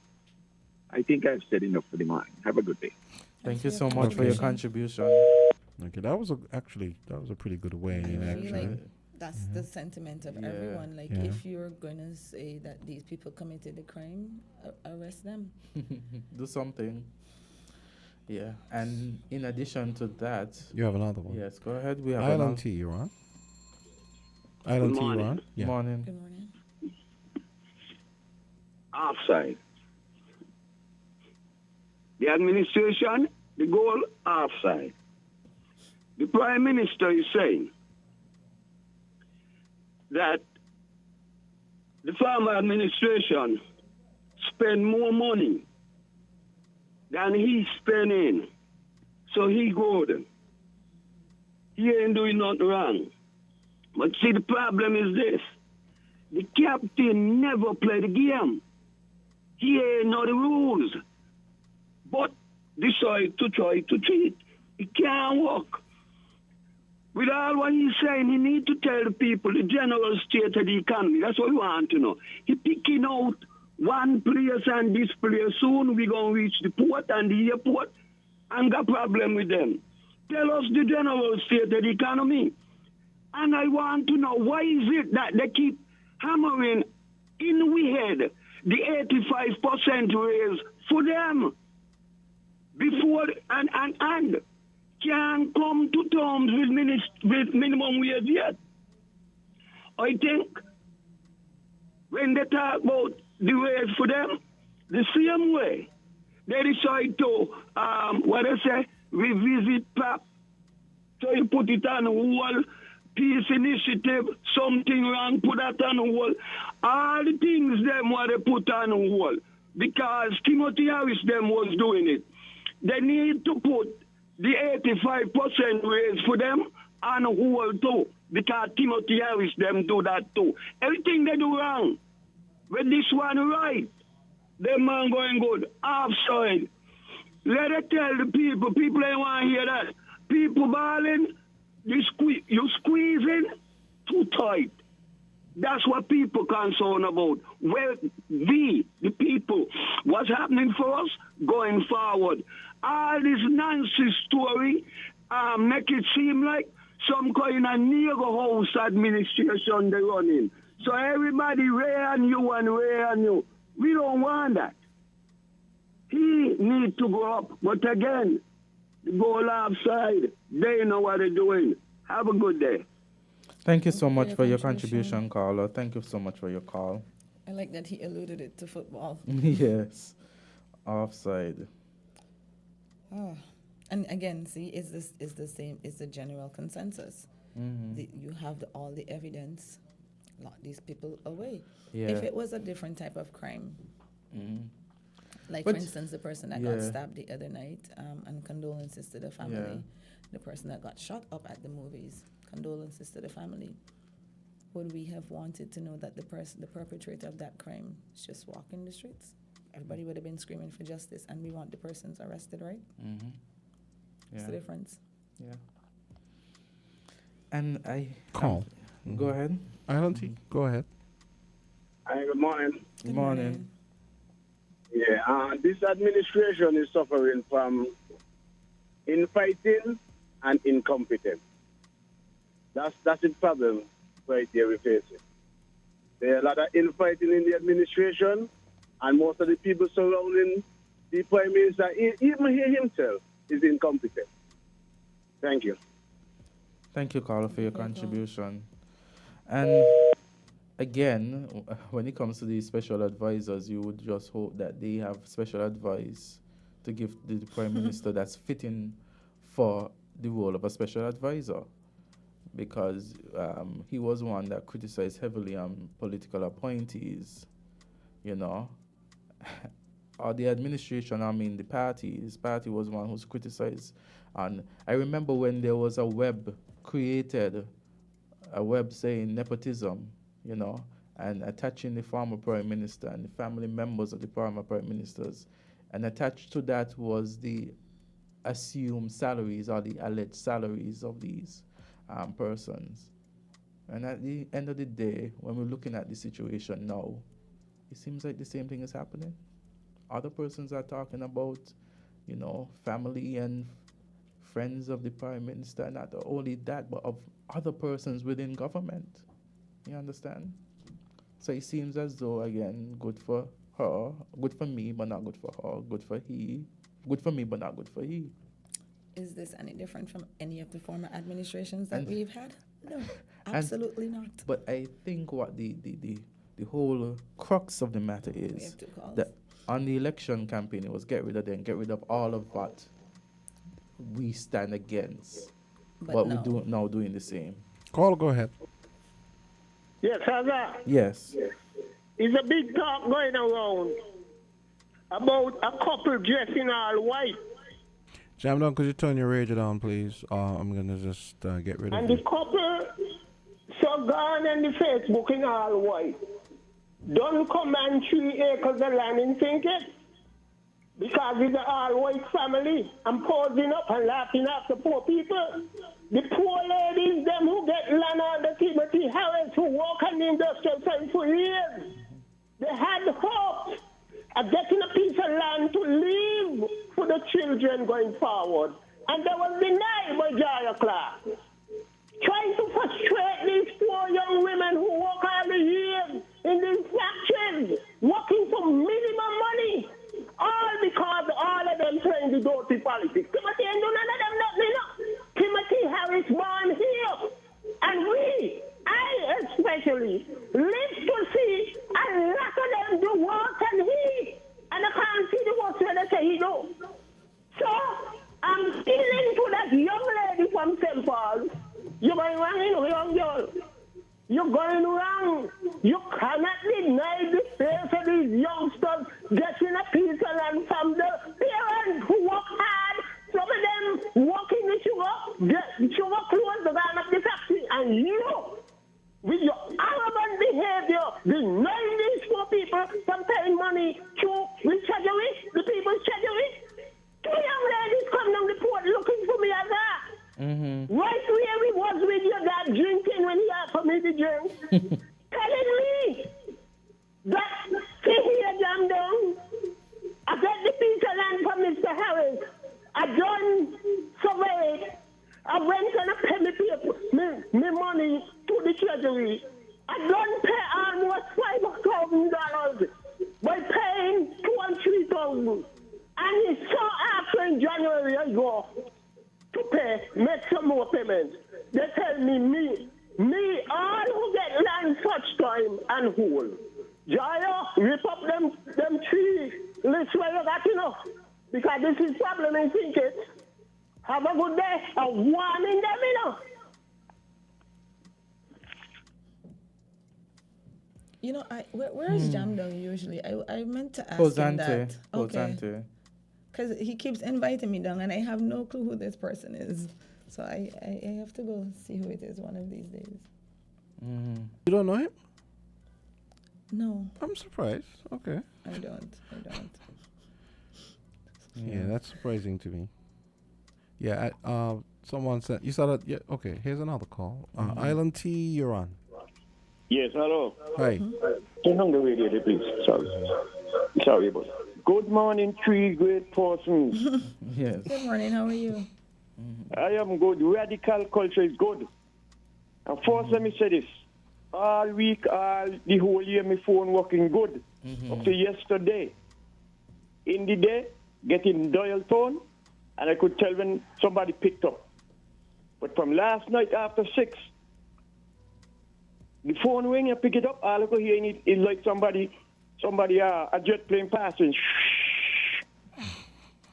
I think I've said enough for the morning. Have a good day. Thank you so much for your contribution. Okay, that was a pretty good way in I feel actually. like that's the sentiment of everyone. Like, Yeah. if you're gonna say that these people committed a crime, arrest them. Do something. Yeah, and in addition to that, You have another one. Yes, go ahead. We have Island T, you're on. Island T, you're on. Yeah. Morning. Good morning. Offside. The administration, the goal, offside. The Prime Minister is saying that the farmer administration spend more money than he's spending. So he good. He ain't doing nothing wrong. But see, the problem is this. The captain never played the game. He ain't know the rules. But decide to try to cheat. It can't work. With all what he's saying, he need to tell the people the general state of the economy. That's what we want to know. He picking out one place and this place. Soon we're going to reach the port and the airport and got problem with them. Tell us the general state of the economy. And I want to know, why is it that they keep hammering in we head the 85% raise for them before and can't come to terms with minimum wage yet? I think when they talk about the wage for them, the same way they decide to revisit PAP. So you put it on hold, peace initiative, something wrong, put that on hold. All the things them what they put on hold, because Timothy Harris them was doing it. They need to put the 85% raise for them on hold too, because Timothy Harris them do that too. Everything they do wrong, with this one right, them man going good. Offside. Let it tell the people ain't want to hear that. People balling, you squeezing too tight. That's what people concerned about. Well, we, the people, what's happening for us going forward. All this nonsense story make it seem like some kind of neighborhood administration they running. So everybody rare on you and rare on you. We don't want that. He needs to go up. But again, go offside. They know what they're doing. Have a good day. Thank you so much for your contribution, caller. Thank you so much for your call. I like that he alluded it to football. Yes. Offside. Oh. And again, see, is the same, is the general consensus. You have all the evidence, lock these people away. Yeah. If it was a different type of crime, like But- for instance, the person that got stabbed the other night, and condolences to the family. The person that got shot up at the movies, condolences to the family. Would we have wanted to know that the perpetrator of that crime is just walking the streets? Everybody would have been screaming for justice, and we want the persons arrested, right? What's the difference? Yeah. And Call. Go ahead. Island T, go ahead. Hi, good morning. Good morning. Yeah, this administration is suffering from infighting and incompetence. That's the problem right there we're facing. There are a lot of infighting in the administration, and most of the people surrounding the Prime Minister, even he himself, is incompetent. Thank you. Thank you, Carla, for your contribution. And again, when it comes to these special advisors, you would just hope that they have special advice to give the Prime Minister that's fitting for the role of a special advisor, because he was one that criticized heavily on political appointees, you know. Or the administration, I mean the party. His party was one who's criticized. And I remember when there was a web created, a web saying nepotism, you know, and attaching the former Prime Minister and the family members of the former Prime Ministers. And attached to that was the assumed salaries or the alleged salaries of these persons. And at the end of the day, when we're looking at the situation now, it seems like the same thing is happening. other persons are talking about, family and friends of the Prime Minister, not only that, but of other persons within government. You understand? So it seems as though, again, good for her, good for me, but not good for her, good for he, good for me, but not good for he. Is this any different from any of the former administrations that we've had? No, absolutely not. But I think what the whole crux of the matter is that on the election campaign, it was get rid of them, get rid of all of what we stand against. But no. we're now doing the same. Call, go ahead. Yes, Azard. Yes. There's a big talk going around about a couple dressing all white. Jam down, could you turn your radio down, please? I'm going to just get rid of And it. the couple, so gone and the Facebook in all white. Don't command 3 acres of land in Tinket because it's an all-white family. I'm posing up and laughing after poor people. The poor ladies, them who get land under Timothy Harris, who work on the industrial side for years, they had hope of getting a piece of land to live for the children going forward. And they were denied by Jaya Clark. Trying to frustrate these poor young women who work all the years in these factories, working for minimum money, all because all of them playing the dirty politics. Timothy ain't do none of them nothing, Timothy Harris born here. And I especially, live to see a lot of them do work and he. And I can't see the work where they say he do. So, I'm feeling to that young lady from St. Paul. You're going wrong, young girl. You're going wrong. You cannot deny the face of these youngsters getting a piece of land from the parents who work hard. Some of them work in the sugar clothes, the van of the factory. And you, with your arrogant behavior, denying these poor people from paying money to the treasury, the people's treasury. 2 young ladies come down the port looking for me as that. Mm-hmm. Right where we was with your dad drinking when he asked for me to drink. Telling me that see here, jam down. I get the piece of land from Mr. Harris. I done surveyed. I went and I paid me money to the treasury. I done pay almost $5,000 by paying $2,000 and $3,000. And he saw after in January I go to pay, make some more payments. They tell me, all who get land such time and whole. Jaya, rip up them trees, list where you got enough. Because this is problem in Tinket. Have a good day. I'm warning them, where is Jamdong usually? I meant to ask him that. Okay. Because he keeps inviting me down and I have no clue who this person is. So I have to go see who it is one of these days. Mm-hmm. You don't know him? No. I'm surprised. Okay. I don't. Yeah, that's surprising to me. Yeah, someone said, you saw that? Yeah, okay, here's another call. Island T, you're on. Yes, hello. Hi. Turn on the radio, please. Sorry about that. Good morning, 3 great persons. Yes. Good morning, how are you? I am good. Radical culture is good. And first, let me say this. All week, the whole year, my phone working good. Up to yesterday. In the day, getting dial tone, and I could tell when somebody picked up. But from last night after 6, the phone ring, I pick it up, all I could hear is like somebody, a jet plane passing.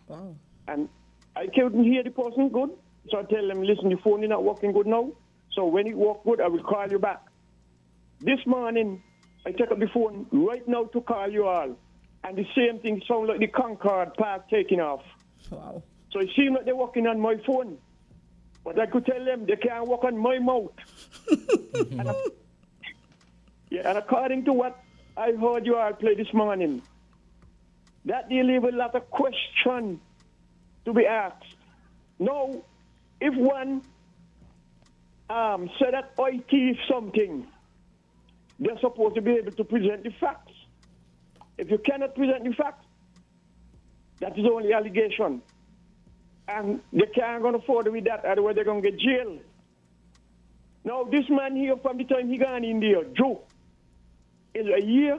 Wow. And I couldn't hear the person good, so I tell them, listen, the phone is not working good now, so when it work good, I will call you back. This morning, I take up the phone right now to call you all, and the same thing sound like the Concorde part taking off. Wow. So it seems like they're working on my phone, but I could tell them they can't work on my mouth. And according to what I heard you all play this morning, that they leave a lot of questions to be asked. Now, if one said that IT is something, they're supposed to be able to present the facts. If you cannot present the facts, That is only allegation. And they can't going to afford with that, otherwise they're going to get jailed. Now, this man here, from the time he gone in there, Joe, is a year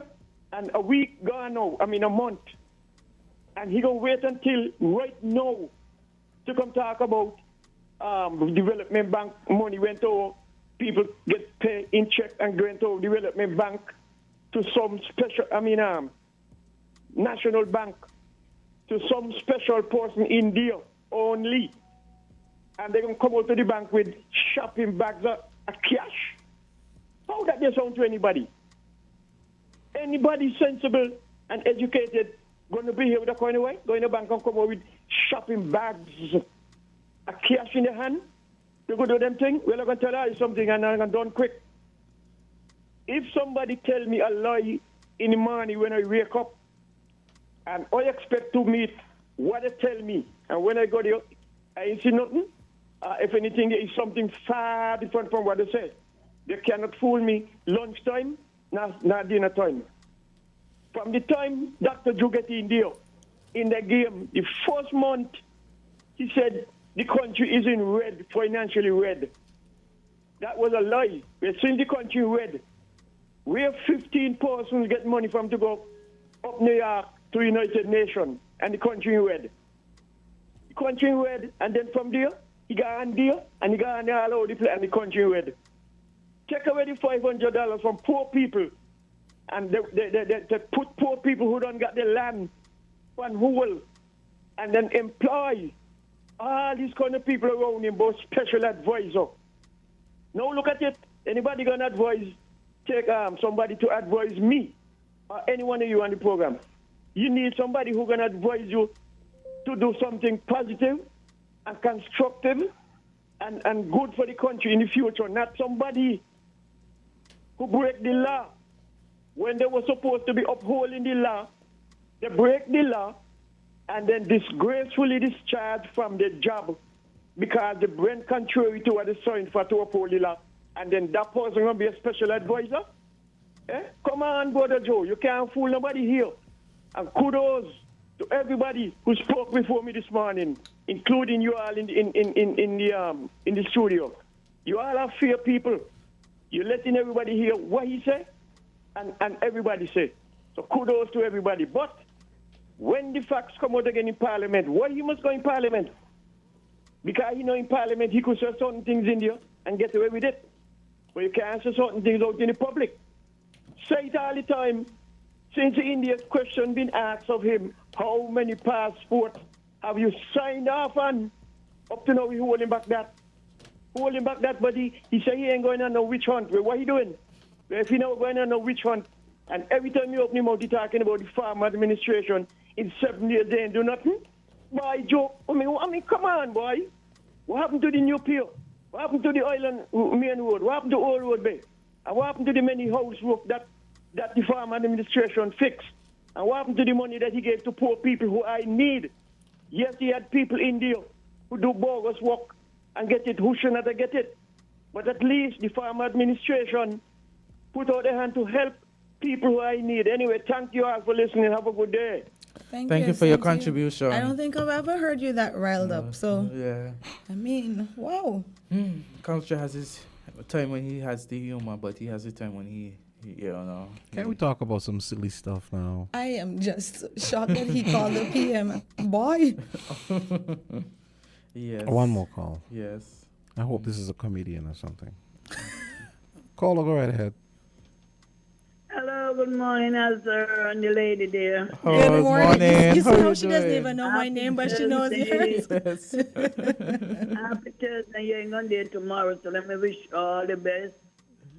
and a week gone now, a month. And he going to wait until right now to come talk about development bank money went over, people get paid in check and going to development bank to some special, national bank, to some special person in there only. And they're going to come out to the bank with shopping bags of cash. How that they sound to anybody? Anybody sensible and educated going to be here with a coin away? Go in the bank and come out with shopping bags of cash in their hand? They go do them thing? Well, I'm going to tell you something and I'm done quick. If somebody tell me a lie in the morning when I wake up, and I expect to meet what they tell me, and when I go there, I ain't see nothing. If anything, it's something far different from what they say. They cannot fool me lunchtime, not dinner time. From the time Dr. Drew get in there, in the game, the first month, he said the country is in red, financially red. That was a lie. We're seeing the country red. Where 15 persons get money from to go up New York to United Nations, and the country red. The country red, and then from there, he got on there, and he got on there all over the place, and the country red. Take away the $500 from poor people, and they put poor people who don't got the land on hold, and then employ all these kind of people around him, both special advisor. Now look at it. Anybody gonna advise? Take somebody to advise me or any one of you on the program. You need somebody who can advise you to do something positive and constructive and good for the country in the future, not somebody who break the law when they were supposed to be upholding the law. They break the law and then disgracefully discharged from their job because they went contrary to what they signed for to uphold the law. And then that person going to be a special advisor? Come on, Brother Joe. You can't fool nobody here. And kudos to everybody who spoke before me this morning, including you all in the studio. You all are fair people. You're letting everybody hear what he said and everybody say. So kudos to everybody. But when the facts come out again in Parliament, why he must go in Parliament? Because in Parliament he could say certain things in there and get away with it. But you can't say certain things out in the public. Say it all the time. Since the Indian question been asked of him, how many passports have you signed off on? Up to now, we holding back that. Holding back that, but he said he ain't going on no witch hunt. Well, what he doing? Well, if he not going on no witch hunt, and every time you open him out, he talking about the farm administration, in 7 years they ain't do nothing. Boy, Joe, I mean, come on, boy. What happened to the new pier? What happened to the island main road? What happened to Old Road Bay? And what happened to the many house work that the farm administration fixed? And what happened to the money that he gave to poor people who I need? Yes, he had people in there who do bogus work and get it, who should not get it. But at least the farm administration put out their hand to help people who I need. Anyway, thank you all for listening. Have a good day. Thank you for your contribution. I don't think I've ever heard you that riled up. So, yeah. I mean, wow. Culture has his time when he has the humor, but he has the time when he Can we talk about some silly stuff now? I am just shocked that he called the PM boy. Yes. One more call. Yes. I hope this is a comedian or something. Caller, go right ahead. Hello, good morning, Azard and the lady there. Good morning. You see how she doesn't doing? even know my name, but she knows yours. Happy Thursday, you ain't gonna do it tomorrow, so let me wish you all the best.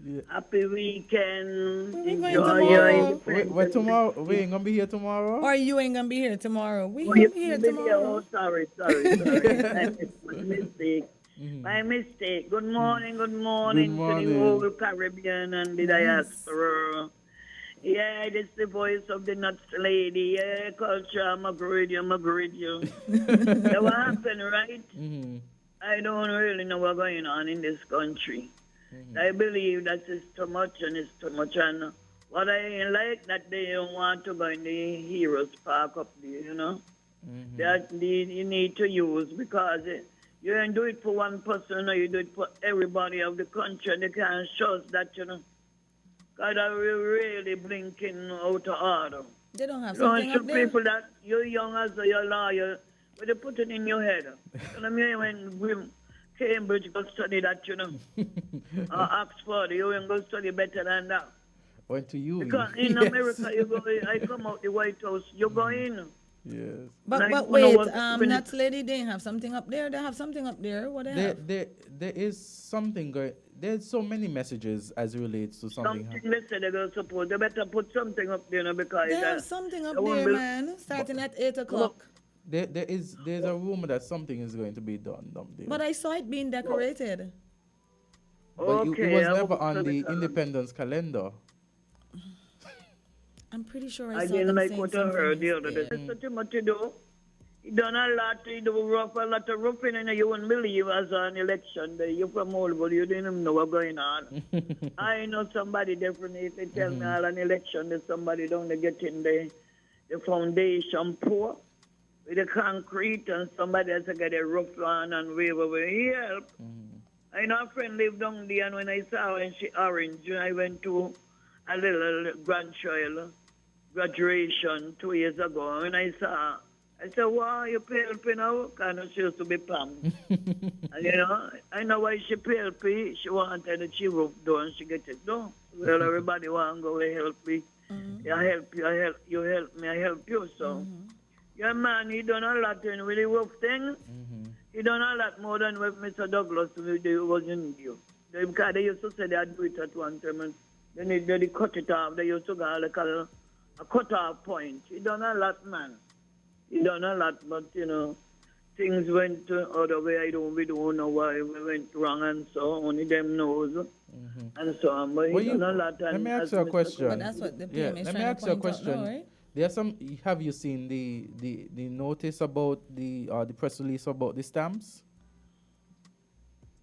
Yeah. Happy weekend. Enjoy tomorrow? your independence. Wait, tomorrow? We ain't gonna be here tomorrow? Or you ain't gonna be here tomorrow. We Oh, gonna you be here be tomorrow. Oh, sorry. My mistake. Good morning to the whole Caribbean and the diaspora. Yeah, this is the voice of the nuts lady. Yeah, culture, I'm agreed you. So what happened, right? I don't really know what's going on in this country. I believe that it's too much and it's too much. And what I like that they don't want to go in the Heroes Park up there, that you need to use because you don't do it for one person, or you do it for everybody of the country, and they can't show us that, God, are really blinking out of order. They don't have You know, something some up there. people that you're young as a lawyer, but they put it in your head. I mean, when Cambridge go study that, or Oxford, you ain't go study better than that. Went to you. Because in America, you go, I come out the White House, you go in. Yes. But wait, Nuts Lady, they have something up there. They have something up there. What they have? There is something going. There's so many messages as it relates to something. Something they say they're going to support. They better put something up there, because They have something up there, man, starting at 8 o'clock. There's a rumor that something is going to be done up there. But I saw it being decorated. But it was never on the Independence calendar. I'm pretty sure I saw didn't them like saying what I heard the other day. something. That's Timothy do. He done a lot. He do a lot of roofing, and you wouldn't believe as an election day. You from Oldwood, you didn't even know what's going on. I know somebody definitely tell me all an election that somebody don't get in the foundation pour with the concrete, and somebody has to get a roof on and wave away. He help. I know a friend lived down there, and when I saw her when she orange, I went to a little grandchild graduation 2 years ago. And when I saw her, I said, wow, you pale now? Because she used to be Pam. And, I know why she pale. She wanted that she roof down and she get it done. Well, everybody want to go and help me. I help you, you help me, I help you. So, yeah, man, he done a lot in with the roof thing. He done a lot more than what Mr. Douglas was in you. Because they used to say they'd do it at one time. And then they cut it off. They used to go like a cut-off point. He done a lot, man. He done a lot, but, things went other way. We don't know why we went wrong, and so only them knows. And so on. But he done a lot. Let me ask you a question. But that's what the PM is let me trying ask to you a point out question. now, right? There's some. Have you seen the notice about the press release about the stamps?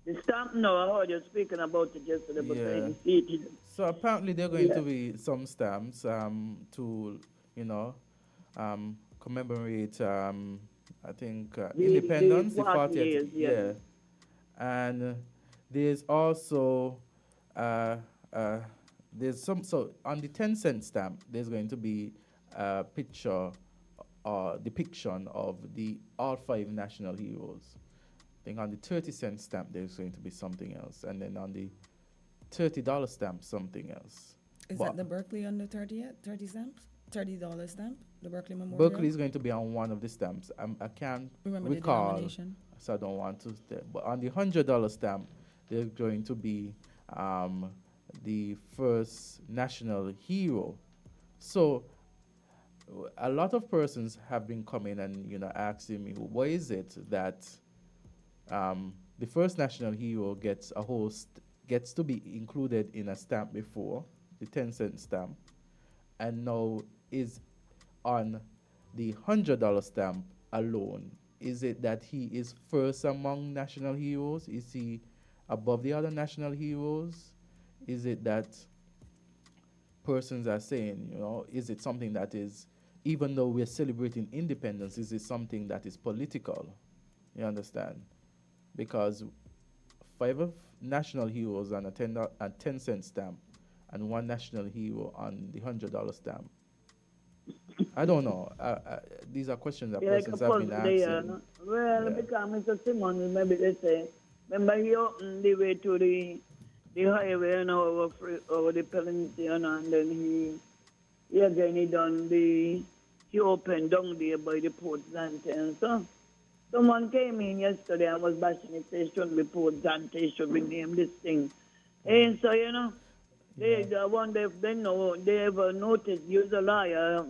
The stamp, no, I heard you speaking about it yesterday, but I didn't see it. So apparently there are going to be some stamps to, commemorate, I think, independence, the 40th. Yeah. And there's also, there's some, so on the 10-cent stamp, there's going to be a picture or depiction of all 5 national heroes. I think on the 30-cent stamp, there's going to be something else. And then on the $30 stamp, something else. Is that the Berkeley on the 30 stamps? $30 stamp? The Berkeley Memorial? Berkeley is going to be on one of the stamps. I can't Remember recall, the denomination? so I don't want to. But on the $100 stamp, there's going to be the first national hero. So a lot of persons have been coming and asking me, why is it that the first national hero gets to be included in a stamp before, the 10-cent stamp, and now is on the $100 stamp alone? Is it that he is first among national heroes? Is he above the other national heroes? Is it that persons are saying, is it something that is, even though we're celebrating independence, is it something that is political? You understand? Because 5 national heroes on a 10-cent stamp and 1 national hero on the $100 stamp. I don't know. These are questions that persons have been asking. Because Mr. Simon, maybe they say, remember he opened the way to the highway over the peninsula, and then he opened down there by the Port Zante and so. Someone came in yesterday and was bashing it, they shouldn't be Port Zante, should be named this thing. And so, I wonder if they know, they ever noticed, you're a liar,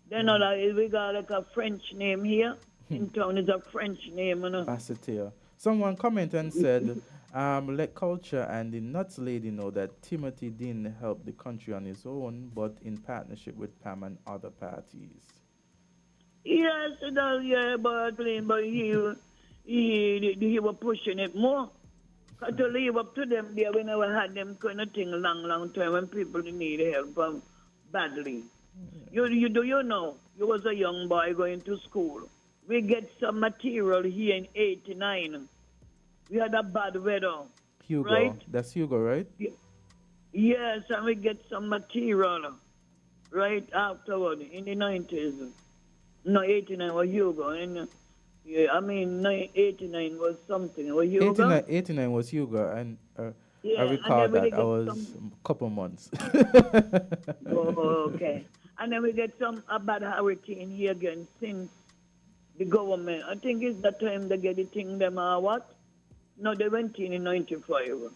they know that we got like a French name here. In town is a French name, Basseterre. Someone commented and said, let Culture and the Nuts Lady know that Timothy didn't help the country on his own, but in partnership with Pam and other parties. Yes, it does, but he was pushing it more. Because to leave up to them there, we never had them kind of thing long time when people need help badly. You know, you was a young boy going to school. We get some material here in 89. We had a bad weather. Hugo. Right? That's Hugo, right? Yes, and we get some material right afterward in the 90s. No, 89 was Hugo. And, 89 was something. Was Hugo? 89 was Hugo, and Yeah, I and recall then we that get I was some- a couple months. Oh, okay. And then we get a bad hurricane here again since the government. I think it's the time they get the thing them what? No, they went in 95.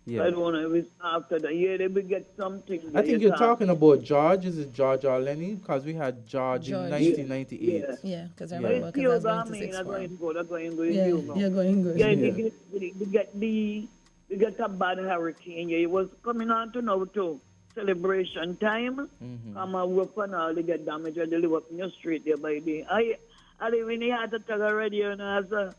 Yeah. I don't know if it's after the year they will get something. I think you're talking about George. Is it George or Lenny? Because we had George in George. 1998. Yeah, because I But remember, it's because I was Hugo, going I to mean, sixth I'm form. going good, I'm going good. Yeah, Hugo. you're going good. Yeah, Yeah. we get a bad hurricane. Yeah, it was coming on to now to celebration time. Come and work and all, they get damaged and they live up in your street there by the. I live in the heart attack already, you know, as a.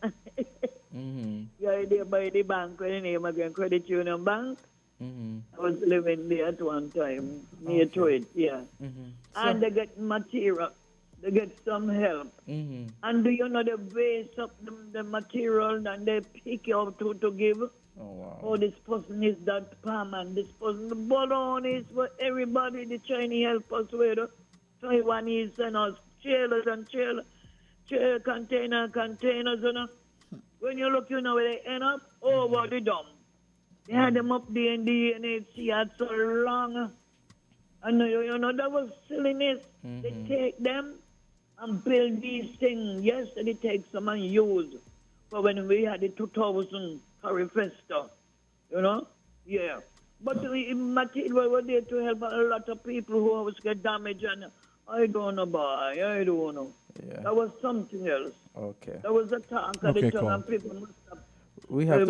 Yeah, there by the bank, when the name again, Credit Union Bank. I was living there at one time, near to it, yeah. And they get material, they get some help. And do you know they waste up the material and they pick you up to give? Oh, wow. Oh, this person is that palm and this person, the balloon is for everybody, the Chinese help us with. Taiwanese and us, trailers and containers, you know. When you look, you know where they end up? Over the dump. They had them up there in the UNHCR so long. And you know, that was silliness. They take them and build these things. Yes, they take some and use. But when we had the 2000 Curry Festa, you know? Yeah. But the material were there to help a lot of people who always get damaged. And I don't know, boy. I don't know. Yeah. That was something else. Okay. That was a talk of the tongue and people must have. We have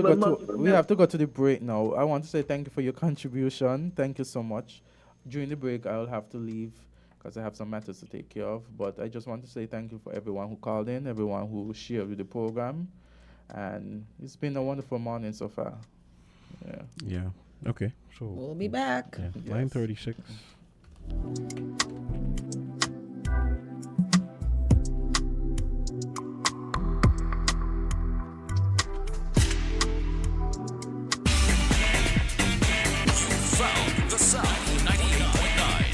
to go to the break now. I want to say thank you for your contribution. Thank you so much. During the break, I will have to leave because I have some matters to take care of. But I just want to say thank you for everyone who called in, everyone who shared with the program, and it's been a wonderful morning so far. Yeah. Yeah. Okay. So We'll be back. Yeah, Yes. 9:36. Found the sound 98.9.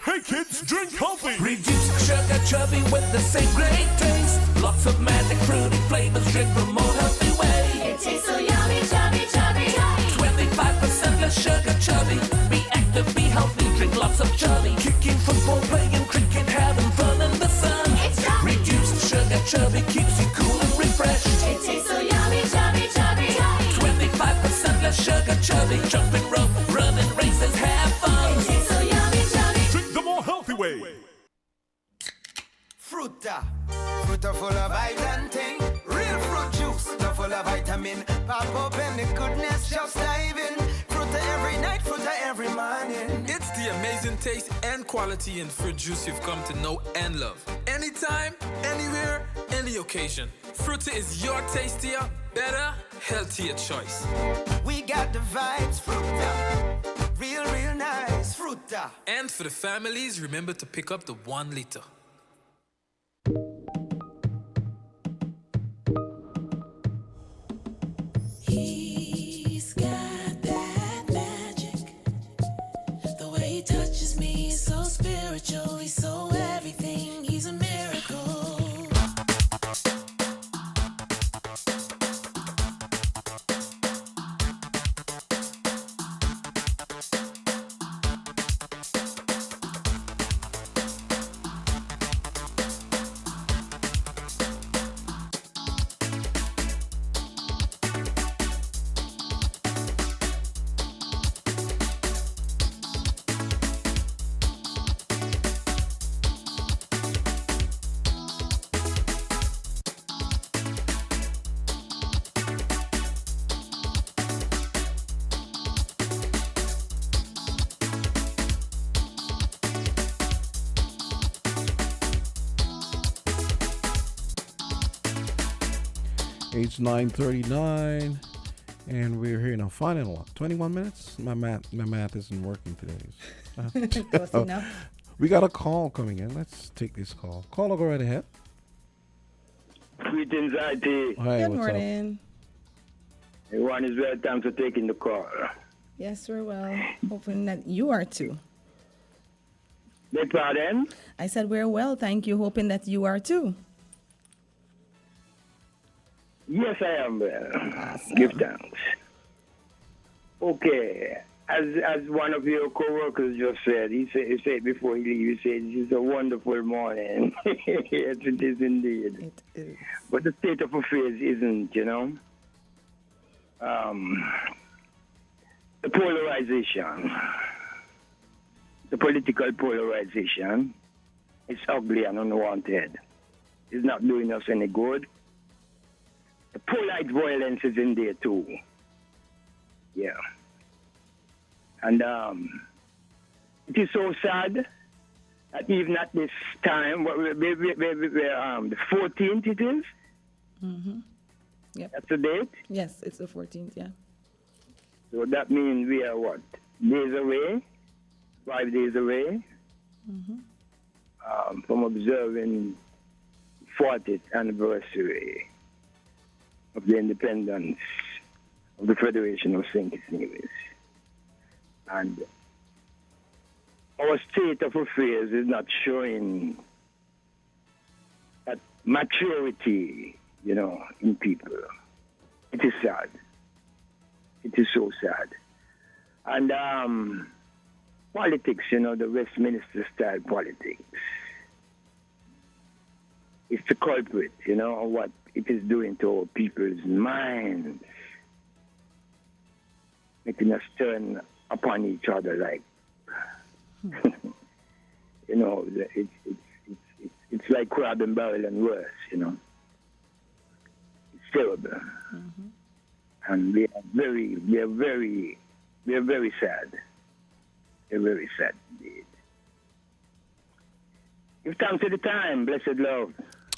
Hey kids, drink healthy. Reduce sugar chubby with the same great taste. Lots of magic fruity flavors, drink the more healthy way. It tastes so yummy, chubby, chubby, chubby. 25% less sugar chubby. Be active, be healthy, drink lots of chubby. Kicking football, playing cricket, having fun in the sun. It's chubby. Reduced sugar chubby keeps you cool and refreshed. It tastes so yummy, chubby, chubby, chubby. 25% less sugar chubby. Jumping rope, running races, have fun. It tastes so yummy, chubby. Drink the more healthy way. Fruta, fruta full of vitamin thing. Real fruit juice, not full of vitamin. Pop open the goodness, just dive in. Fruta every night, fruta every morning. It's the amazing taste and quality in fruit juice you've come to know and love. Anytime, anywhere, any occasion. Fruta is your tastier, better, healthier choice. We got the vibes, fruta. Real, real nice, fruta. And for the families, remember to pick up the 1 liter. He's got that magic. The way he touches me is so spiritual. He's so everything. He's a miracle. It's 9:39. And we're here in our final 21 minutes. My math isn't working today. Close enough. We got a call coming in. Let's take this call. Caller, go right ahead. Greetings, IT. Hi, Good what's morning. Everyone is well. Thanks for taking the call. Yes, we're well. Hoping that you are too. Beg pardon? I said we're well, thank you. Hoping that you are too. Yes, I am well. Awesome. Give thanks. Okay. As one of your co-workers just said, he said before he leaves, he said, this is a wonderful morning. Yes, it is indeed. It is. But the state of affairs isn't, you know. The polarization, the political polarization is ugly and unwanted. It's not doing us any good. The polite violence is in there too. Yeah. And it is so sad that even at this time, the 14th it is? Mm-hmm. Yep. That's the date? Yes, it's the 14th, yeah. So that means we are what? Days away? 5 days away? Mm-hmm. From observing 40th anniversary of the independence of the Federation of St. Kitts. And our state of affairs is not showing that maturity, you know, in people. It is sad. It is so sad. And politics, you know, the Westminster style politics, is the culprit, you know, of what it is doing to our people's minds, making us turn upon each other like, you know, it's like crab and barrel and worse, you know. It's terrible. Mm-hmm. And we are very sad. We're very sad indeed. Give thanks to the time, blessed love.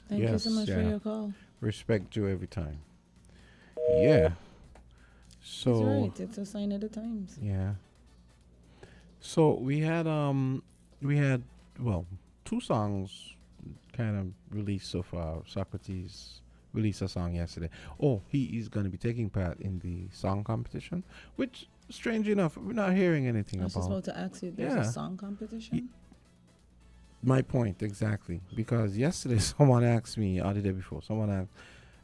Thank you so much for your call. Respect you every time. Yeah. So That's right. It's a sign of the times. yeah. So we had two songs kind of released so far. Socrates released a song yesterday. Oh, he is going to be taking part in the song competition, which, strange enough, we're not hearing anything I was about. just about to ask you, there's a song competition? My point, exactly. Because yesterday someone asked me, or the day before, someone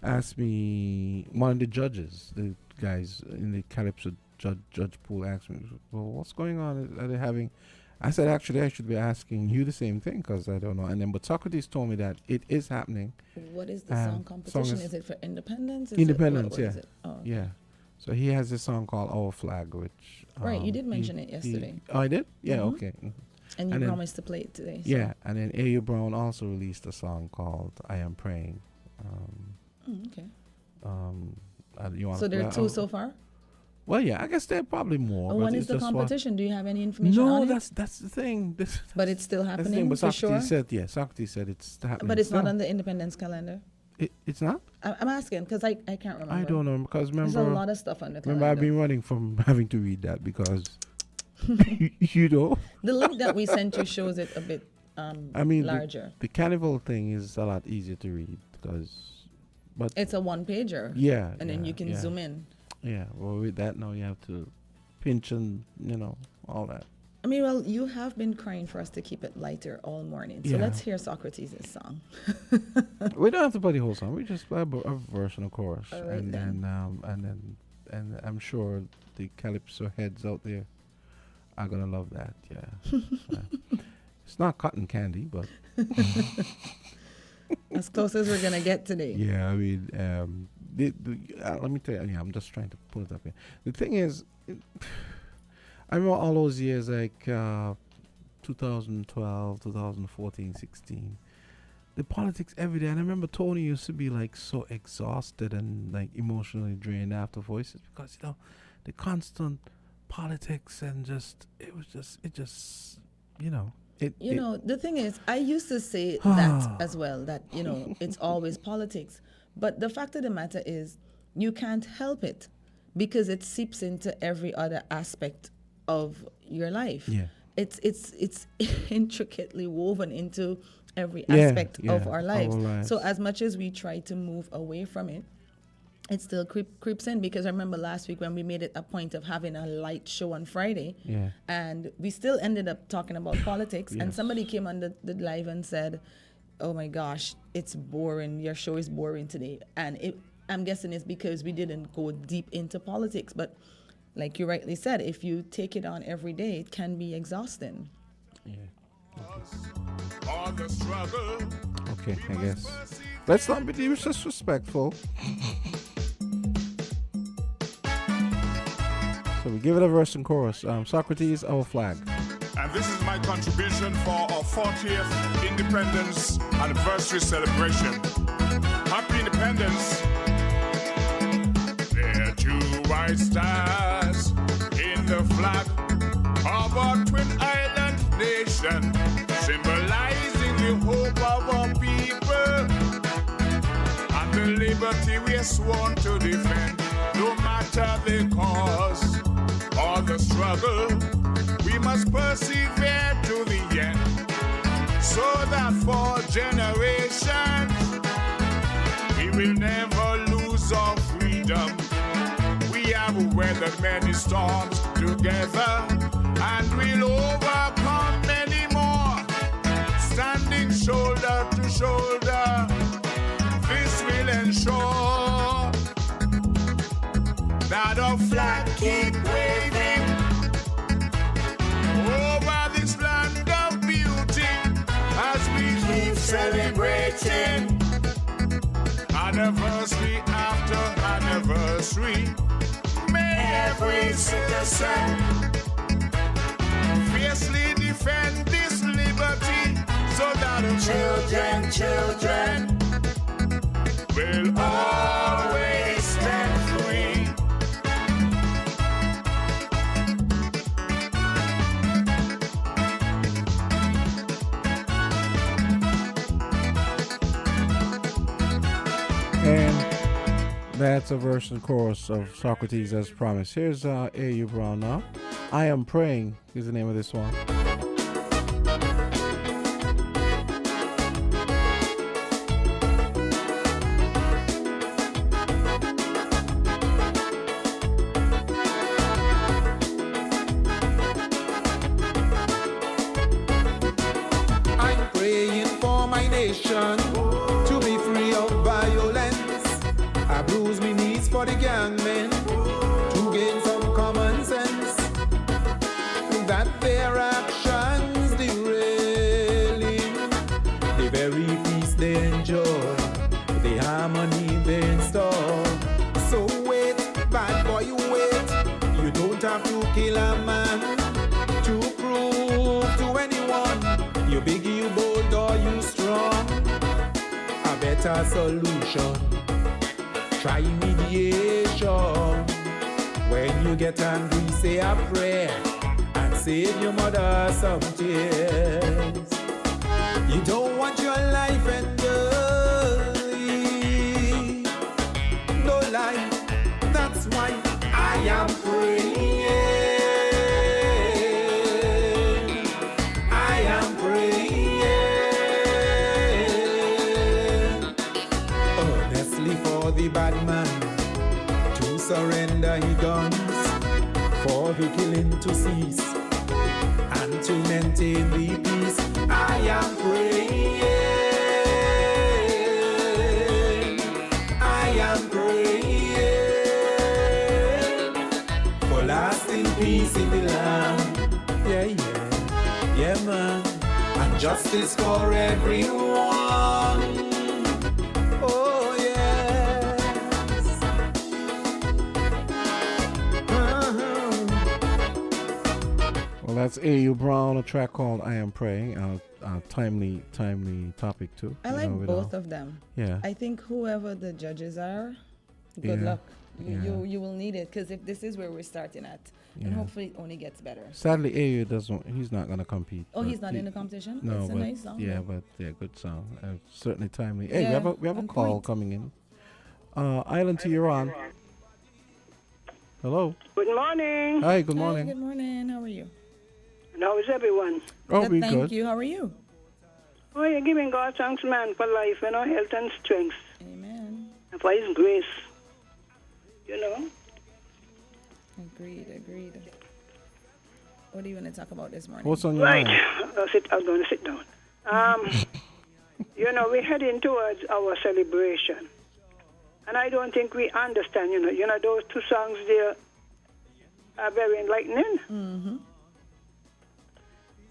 asked me, one of the judges, the guys in the Calypso judge pool asked me, well, what's going on? Are they having... I said, actually, I should be asking you the same thing because I don't know. And then, but Socrates told me that it is happening. What is the song competition? Is it for independence? Independence, what yeah. is it? Oh, okay. Yeah. So he has a song called Our Flag, which... Right, you did mention it yesterday. Oh, I did? Yeah, Mhm. okay. And you then, promised to play it today. So. Yeah, and then A.U. Brown also released a song called I Am Praying. Okay. You want So there are two so far? Well, yeah, I guess there are probably more. Oh, but when it's is the just competition? Do you have any information on it? No, that's the thing. But it's still That's the thing. happening But for Socrates sure? said, Socrates said it's happening. But it's not still. on the Independence calendar? It's not? I'm asking because I can't remember. I don't know because remember... There's a lot of stuff on the calendar. Remember, I've been running from having to read that because, you know. The link that we sent you shows it a bit larger. The carnival thing is a lot easier to read but it's a one-pager. Yeah. And then you can zoom in. Yeah, well, with that now you have to pinch and, you know, all that. I mean, well, you have been crying for us to keep it lighter all morning. So let's hear Socrates' song. We don't have to play the whole song. We just play a verse and a chorus. All right, and I'm sure the Calypso heads out there are going to love that, yeah. It's not cotton candy, but... As close as we're going to get today. Yeah, I mean, let me tell you, I'm just trying to pull it up here. The thing is, I remember all those years, like 2012, 2014, 16, the politics every day. And I remember Tony used to be like so exhausted and like emotionally drained after Voices because, you know, the constant politics and it just, you know. The thing is, I used to say that as well, that, you know, it's always politics. But the fact of the matter is, you can't help it because it seeps into every other aspect of your life. Yeah. It's intricately woven into every aspect of our lives. So as much as we try to move away from it, it still creeps in, because I remember last week when we made it a point of having a light show on Friday, and we still ended up talking about politics, and somebody came on the live and said, oh my gosh, it's boring, your show is boring today. And I'm guessing it's because we didn't go deep into politics, but like you rightly said, if you take it on every day, it can be exhausting. Okay, I guess. Let's not be disrespectful. So we give it a verse and chorus. Socrates, our flag. And this is my contribution for our 40th Independence Anniversary celebration. Happy Independence. There are 2 white stars in the flag of our twin island nation, symbolizing the hope of our people and the liberty we are sworn to defend, no matter the cause or the struggle. We must persevere to the end, so that for generations we will never lose our freedom. We have weathered many storms together, and we'll overcome many more. Standing shoulder to shoulder, this will ensure that our flag keep waving over this land of beauty as we keep celebrating anniversary after anniversary. May every citizen fiercely defend this liberty, so that our children will always stand free. And that's a verse and chorus of Socrates as promised. Here's A.U. Brown now. I Am Praying is the name of this one. I'm praying for my nation to be free of violence. I bruise my knees for the gangmen to gain some common sense, that their actions derailing the very peace they enjoy, the harmony they install. So wait, bad boy, you wait. You don't have to kill a man to prove to anyone you big, you bold, or you strong. A better solution, try mediation. When you get angry, say a prayer and save your mother some tears. You don't want your life ending, no lie. That's why I am praying. I am praying honestly for the bad man to surrender his guns, for the killing to cease and to maintain the peace. I am praying. I am praying for lasting peace in the land. Yeah, man. And justice for everyone. Oh, yes. Well, that's A.U. Brown, a track called I Am Praying. Timely topic too. I like both of them. Yeah. I think whoever the judges are, good luck. You will need it, because if this is where we're starting at, and hopefully it only gets better. Sadly, A.U. he's not going to compete. Oh, he's not in the competition? No, it's a but nice song. Yeah, but good song. Certainly timely. Hey, we have a call coming in. Island T, you're on. Hello. Good morning. Hi, good Hi, morning. good morning. How are you? And how is everyone? Oh, we Thank good. you. How are you? Oh, you're giving God thanks, man, for life, health and strength. Amen. And for His grace. You know? Agreed. What do you want to talk about this morning? What's on your Right. mind? I'm going to sit down. We're heading towards our celebration. And I don't think we understand, those two songs there are very enlightening. Mm-hmm.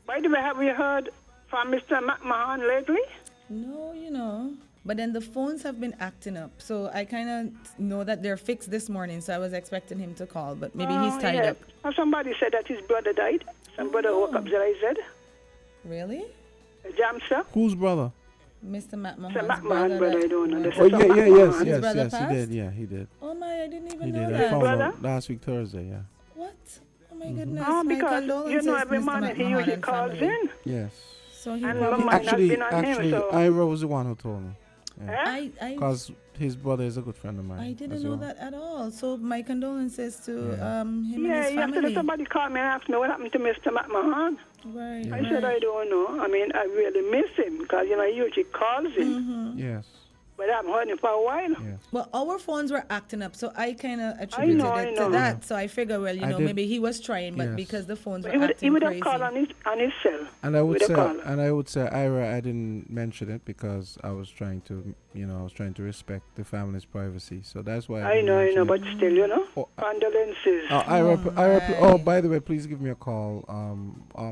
By the way, have you heard from Mr. McMahon lately? No, But then the phones have been acting up. So I kind of know that they're fixed this morning. So I was expecting him to call. But maybe he's tied up. Well, somebody said that his brother died. Some brother woke up, ZIZ. Really? Jamster. Whose brother? Mr. McMahon's Mr. McMahon, brother, I don't know. Oh, yes, His brother he passed? did. Yeah, he did. Oh my, I didn't even He know did. I that. found out last week Thursday. Yeah. What? Oh my goodness. Oh, My because, condolences, every Mr. morning he McMahon usually and calls family. in. Yes. So he And probably... my mind has been on him, so... Ira was the one who told me. I Because his brother is a good friend of mine. I didn't as know well. that at all. So my condolences to him and his yesterday family. somebody called me and asked me what happened to Mr. McMahon. Right. I said, I don't know. I mean, I really miss him because, he usually calls in. Mm-hmm. Yes. But I haven't heard him for a while. Well, our phones were acting up, so I kind of attributed it to that. So I figured, well, maybe he was trying, but because the phones were He acting would have crazy. called on his cell. And I would say, Ira, I didn't mention it because I was trying to, respect the family's privacy. So that's why I know, but still, condolences. Ira, by the way, please give me a call.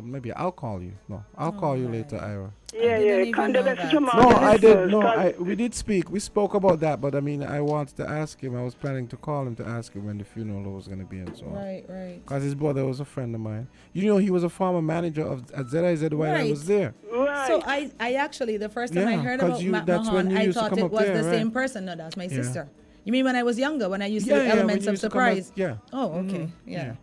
Maybe I'll call you. No, I'll call you later, Ira. Yeah, condolences from No, I did. No, we did speak. We spoke about that, but I mean, I wanted to ask him. I was planning to call him to ask him when the funeral was going to be and so on. Right. Because his brother was a friend of mine. He was a former manager at ZIZ while I was there. Right. So I actually, the first time I heard about Matt that's when Mahon, you I used to thought come it up was there, the right? same person. No, that's my sister. You mean when I was younger, when I used to do when Elements you of used to come up- Surprise? yeah. Oh, okay. Yeah.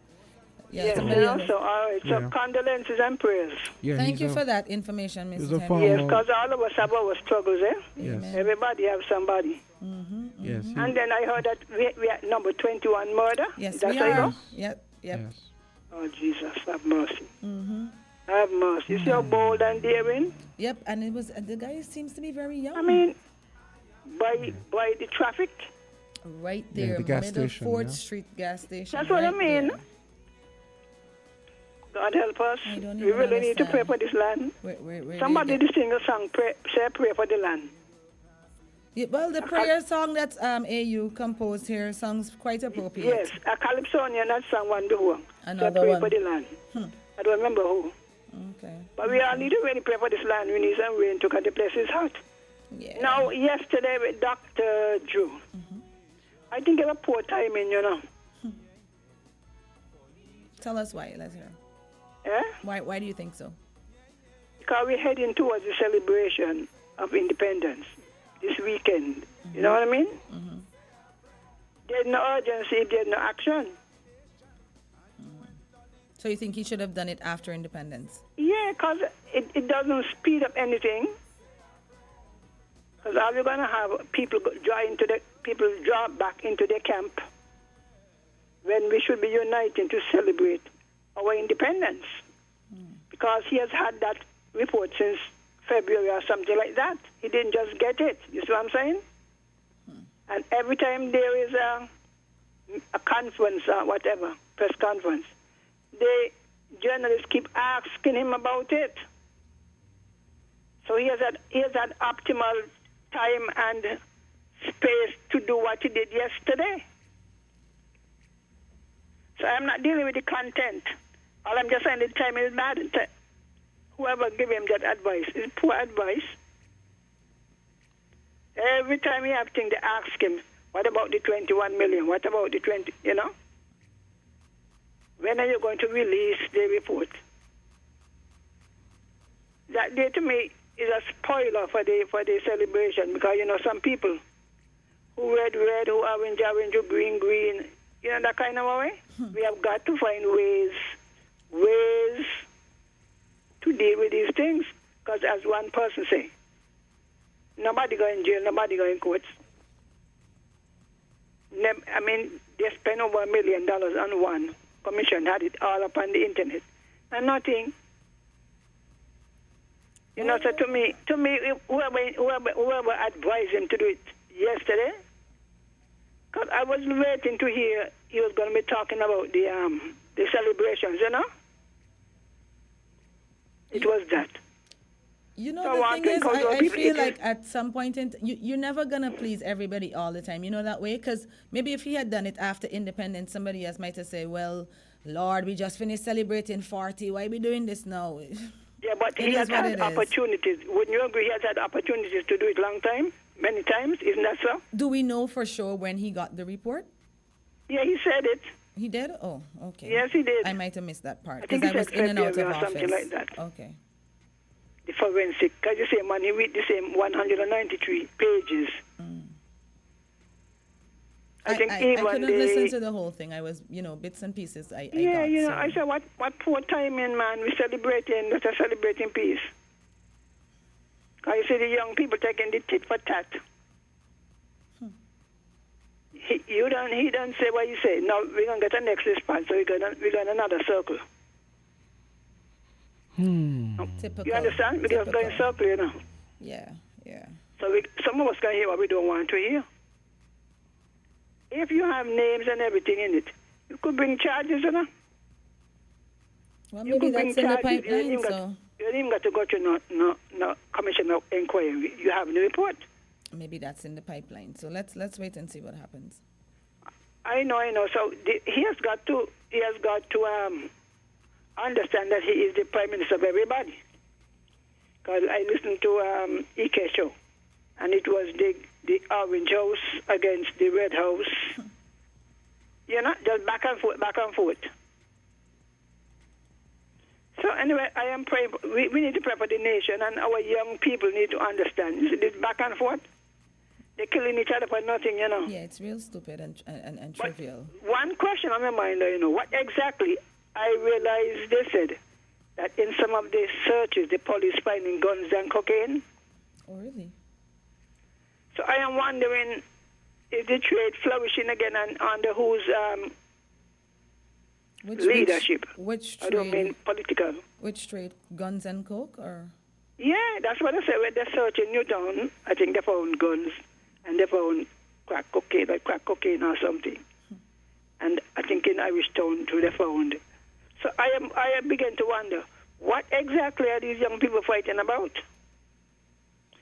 Yes, somebody else. so, all right. So, condolences and prayers. Thank you for that information, Mr. Yes, because all of us have our struggles, eh? Yes. Everybody have somebody. Yes. And then I heard that we are number 21 murder. Yes, That's we how you are. know? Yep. Oh, Jesus, have mercy. Have mercy. You see how bold and daring? Yep, and it was the guy seems to be very young. I mean, by the traffic. Right Yeah, there, the gas middle station, 4th yeah. Street gas station. That's what I right mean. there. God help us. I don't We even really need to pray understand. for this land. Where Somebody they did sing a song, pray for the land. Yeah, well, the prayer song that AU composed here sounds quite appropriate. Yes, a Calypsonian that song one before. Another pray one. for the land. I don't remember who. Okay. But we all need to really pray for this land. We need some rain to cut the place is hot. Yeah. Now, yesterday with Dr. Drew, I think it was poor timing, Tell us why. Let's hear. Eh? Why do you think so? Because we're heading towards the celebration of independence this weekend. You know what I mean? There's no urgency if there's no action. So you think he should have done it after independence? Yeah, because it doesn't speed up anything. Because all you're going to have people draw back into their camp when we should be uniting to celebrate our independence. Because he has had that report since February or something like that. He didn't just get it. You see what I'm saying? And every time there is a conference or whatever, press conference, the journalists keep asking him about it. So he has had optimal time and space to do what he did yesterday. So I'm not dealing with the content. All I'm just saying the time is bad. Whoever gave him that advice is poor advice. Every time you have things, they ask him, what about the 21 million? What about the 20, When are you going to release the report? That day to me is a spoiler for the celebration because, some people who red, who orange, who green, that kind of way. We have got to find ways to deal with these things. Because as one person say, nobody go in jail, nobody go in court. I mean, they spent over $1 million on one. Commission had it all up on the internet. And nothing. You know, so to me, whoever advised him to do it yesterday, because I was waiting to hear he was going to be talking about the celebrations, you know? It was that. You know, So the I thing think is, also I people feel eat like at some point you're never going to please everybody all the time, you know that way? Because maybe if he had done it after independence, somebody else might have said, well, Lord, we just finished celebrating 40. Why are we doing this now? Yeah, but It he is has what had it is. opportunities. Wouldn't you agree he has had opportunities to do it long time? Many times, isn't that so? Do we know for sure when he got the report? Yeah, he said it. He did? Oh, okay. Yes, he did. I might have missed that part I think because I he was said in and out of February or office. something like that. Okay. The forensic, because the same man, he read the same 193 pages. I think I even couldn't listen to the whole thing. I was, bits and pieces. I yeah, got, you know, so. I said, what poor timing, man. We're celebrating, let us celebrating peace. I see the young people taking the tit for tat. He don't say what you say. Now we're gonna get a next response, so we're gonna another circle. Typical. You understand? We're just going circle, you know. Yeah. So some of us can hear what we don't want to hear. If you have names and everything in it, you could bring charges, you know. Well, You maybe could bring that's in the charges. pipeline, so You don't even got to go to no commission of inquiry. You have the report. maybe that's in the pipeline. So let's wait and see what happens. I know. So he has got to understand that he is the prime minister of everybody. Because I listened to EK show, and it was the Orange House against the Red House. You know, just back and forth. So anyway, I am praying. We need to pray for the nation, and our young people need to understand. You see this back and forth? They're killing each other for nothing, you know. Yeah, it's real stupid and trivial. One question on my mind, you know, what exactly I realized they said that in some of the searches, the police finding guns and cocaine. Oh, really? So I am wondering, is the trade flourishing again and under whose leadership? Which I don't mean political. Which trade? Guns and coke, or? Yeah, that's what I said. When they're searching Newtown, I think they found guns and they found crack cocaine or something. And I think in Irish Town too they found. So I begin to wonder, what exactly are these young people fighting about?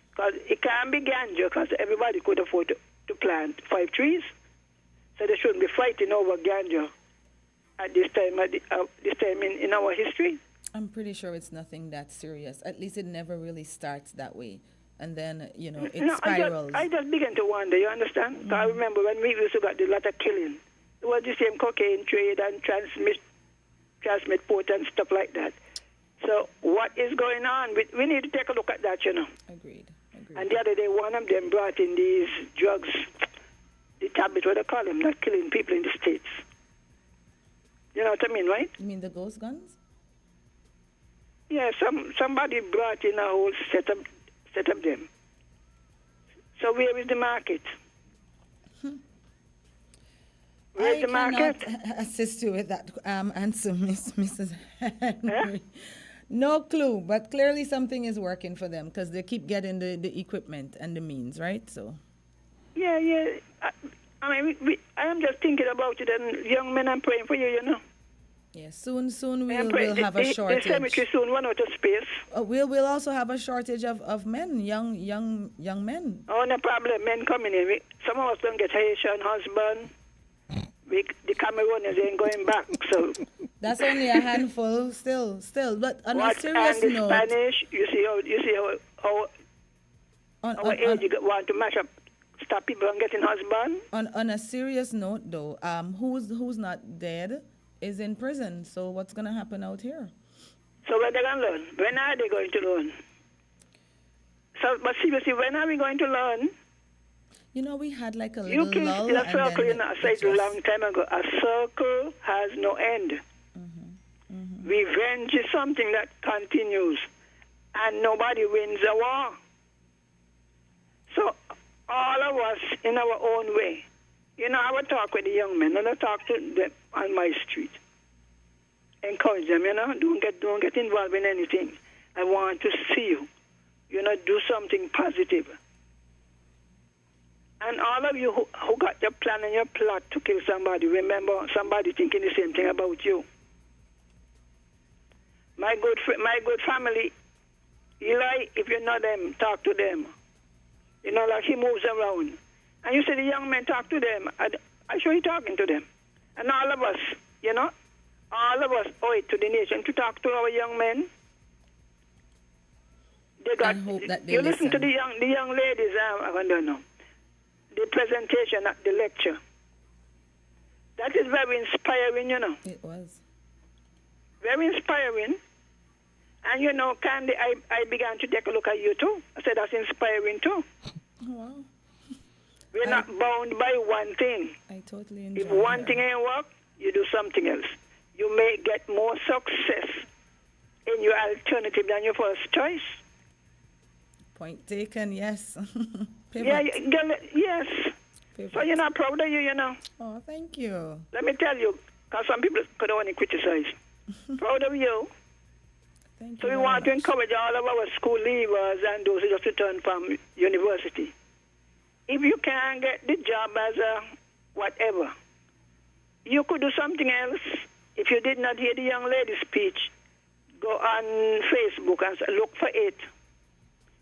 Because it can't be ganja, because everybody could afford to plant 5 trees. So they shouldn't be fighting over ganja at this time in our history. I'm pretty sure it's nothing that serious. At least it never really starts that way. And then, it spirals. I just begin to wonder, you understand? 'Cause I remember when we used to get a lot of killing. It was the same cocaine trade and transmit port and stuff like that. So what is going on? We need to take a look at that, you know. Agreed. And the other day, one of them brought in these drugs, the tablet, what they call them, not killing people in the States. You know what I mean, right? You mean the ghost guns? Yeah, somebody brought in a whole set of them. So where is the market? Where's the market? I cannot assist you with that answer, Mrs. Henry. No clue, but clearly something is working for them because they keep getting the equipment and the means, right? So. Yeah. I mean, I am just thinking about it, and young men, I'm praying for you, you know. Yeah, soon we'll have a shortage. The cemetery soon run out of space. We'll also have a shortage of men, young men. Oh, no problem. Men coming in. Some of us don't get Haitian husband. The Cameroonians ain't going back, so. That's only a handful, still. But on a serious and the note, Spanish, you see how our age want to mash up, stop people from getting husband. On a serious note, though, who's not dead is in prison. So what's gonna happen out here? So when they gonna learn? When are they going to learn? So, but seriously, when are we going to learn? We had like a You little can lull. in a and circle, then I said it a long time ago, a circle has no end. Revenge is something that continues, and nobody wins a war. So all of us, in our own way, You know, I would talk with the young men, and I talk to them on my street. Encourage them, you know. Don't get involved in anything. I want to see you, you know, do something positive. And all of you who got your plan and your plot to kill somebody, remember somebody thinking the same thing about you. My good family, Eli, if you know them, talk to them. You know, like he moves around. And you see the young men talk to them. I sure he talking to them. And all of us, you know, all of us owe it to the nation to talk to our young men. They got. You listen to the young ladies. I don't know. The presentation at the lecture. That is very inspiring, you know. It was. Very inspiring. And, you know, Candy, I began to take a look at you, too. I said, that's inspiring, too. Oh, wow. We're not bound by one thing. I totally enjoy If one thing ain't work, you do something else. You may get more success in your alternative than your first choice. Point taken, yes. Yeah, yes. Pivot. So you're not proud of you know. Oh, thank you. Let me tell you, because some people could only criticize. Proud of you. Thank so you we very want to much. encourage all of our school leavers and those who just returned from university. If you can't get the job as a whatever, you could do something else. If you did not hear the young lady's speech, go on Facebook and look for it.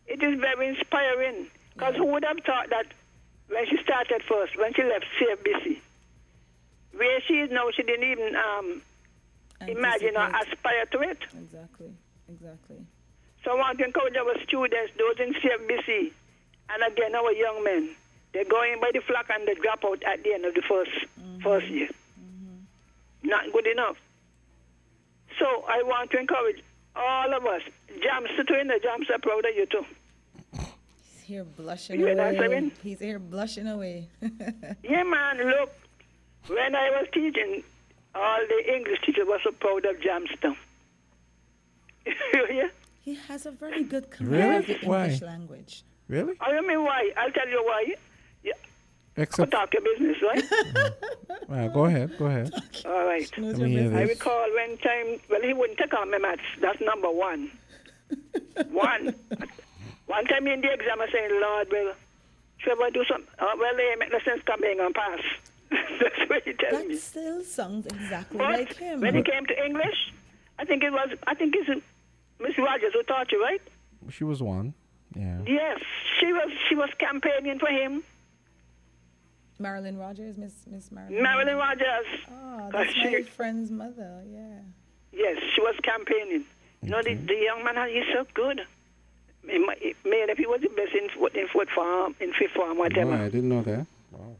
It is very inspiring. Because who would have thought that when she started first, when she left CFBC, where she is now, she didn't even imagine or aspire to it. Exactly. So I want to encourage our students, those in CFBC, and again our young men. They go in by the flock and they drop out at the end of the first year. Not good enough. So I want to encourage all of us. Jams are proud of you too. He's here blushing You hear that, away. Simon? He's here blushing away. Yeah, man, look, when I was teaching, all the English teachers were so proud of Jamstown. You hear? He has a very good Really? command of the Why? English language. Really? I mean, why? I'll tell you why. Yeah. Except. Talk your business, right? Go ahead. All right. Let me hear I this. recall one time, well, he wouldn't take on my maths. That's number one. One time in the exam, I said, Lord, well, should I do something? Well, they make lessons coming and pass. That's what he tells me. That still sounds exactly But like him. when he came to English, I think it's Miss Rogers who taught you, right? She was one. Yeah. Yes, she was campaigning for him. Marilyn Rogers, Miss Marilyn. Marilyn Rogers. Oh, that's my friend's mother. Yeah. Yes, she was campaigning. You know, the young man, he's so good. If he was the best in fourth form, in fifth form, whatever. No, I didn't know that. Wow.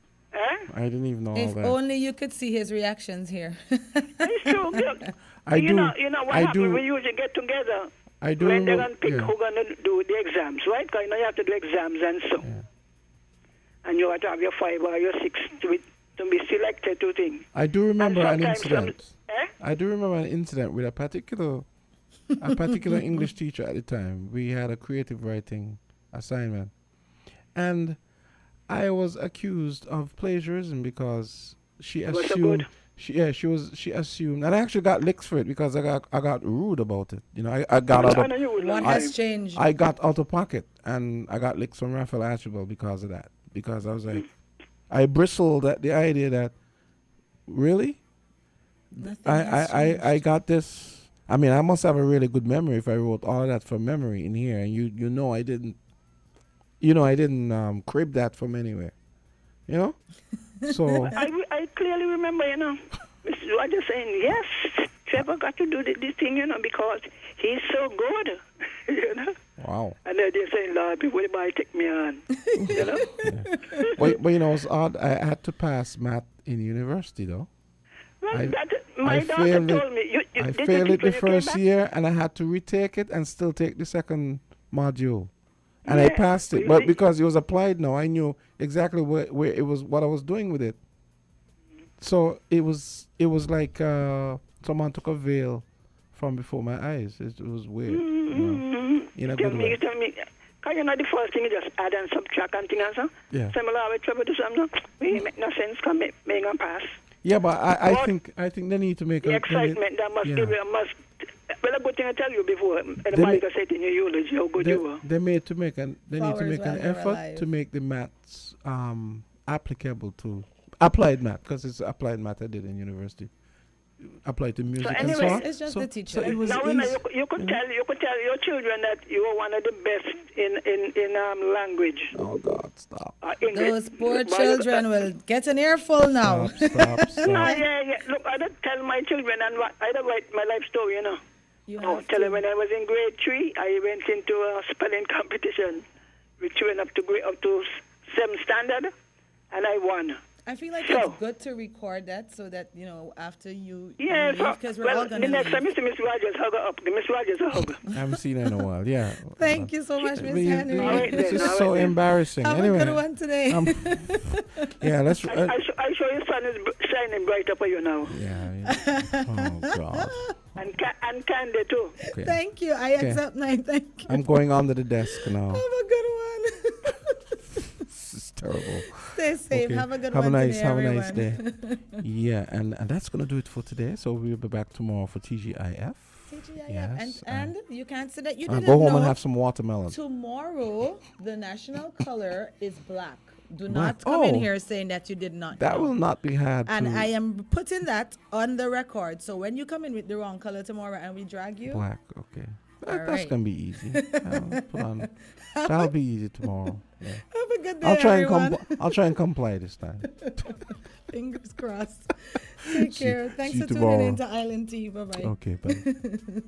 I didn't even know all If that. only you could see his reactions here. It's true. Look, I you do. know what I happens? do. We usually get together I do. when they're remember- going to pick yeah. who's going to do the exams, right? Because you know you have to do exams and so. And you have to have your 5 or your 6 to be selected to things. I do remember an sometimes incident. I do remember an incident with a particular English teacher at the time. We had a creative writing assignment, and I was accused of plagiarism because she Was so assumed good. she assumed, and I actually got licks for it because I got rude about it. You know, I got out of I know you would What like has it. changed? I got out of pocket, and I got licks from Raphael Archibald because of that. Because I was like, I bristled at the idea that, really? I got this. I mean, I must have a really good memory if I wrote all of that from memory in here, and you know I didn't crib that from anywhere, you know. So I clearly remember, you know, Mr. Rogers saying, yes, Trevor got to do this thing, you know, because he's so good, you know. wow. And then they're saying, Lord, people might take me on, you know. But you know, it's odd. I had to pass math in university though. Well, I daughter failed told me. I did you failed think it the when you came first back? year, and I had to retake it and still take the second module. And I Yeah, passed it, you but see? because it was applied now, I knew exactly where it was, what I was doing with it. So it was like someone took a veil from before my eyes. It was weird, you know, in a good way. You tell me, Because you know the first thing you just add and subtract and things and so. Yeah. Similar with trouble to something. We make no sense. Come make a pass. Yeah, but I think they need to make The a excitement that must give you must. Well, a good thing I tell you before. Everybody can say it in your eulogy how good you were. They need to make an effort alive. to make the maths applicable to applied math, because it's applied math I did in university. Applied to music So and anyway, so on. It's just so, the teacher. So it was now, easy. you could tell your children that you are one of the best in language. Oh God, stop. English. Those poor children will get an earful now. Stop. No, yeah. Look, I don't tell my children, and I don't write my life story, you know. Tell them when I was in grade 3, I went into a spelling competition, which went up to 7th standard, and I won. I feel like it's good to record that so that, after you Yeah, leave, because we're all going the to next leave. time you see Miss Rogers, hug her up. Give Miss Rogers a hug. I haven't seen her in a while. Yeah. Thank you so much, Miss Henry. This is so embarrassing. Have Anyway, a good one today. yeah, let's. I show your sun is shining bright up for you now. Yeah. Oh God. And Candy too. Okay. Thank you. I accept 9. Thank you. I'm going under the desk now. Have a good one. This is terrible. Stay safe. Okay. Have a good have one a nice, today, Have everyone. a nice day. Yeah, and that's going to do it for today. So we'll be back tomorrow for TGIF. TGIF. Yes, And you can't say that you I'll didn't go home know and have some watermelon. Tomorrow, the national color is black. Do Black. not come in Oh. here saying that you did not That know. will not be had. And to I am putting that on the record. So when you come in with the wrong color tomorrow and we drag you, black. Okay. All That's right. going to be easy. That'll be easy tomorrow. Yeah. have a good day, I'll try everyone. I'll try and comply this time. Fingers crossed. Take care. Thanks see for tuning tomorrow. in to Island Tea. Bye-bye. Okay, bye.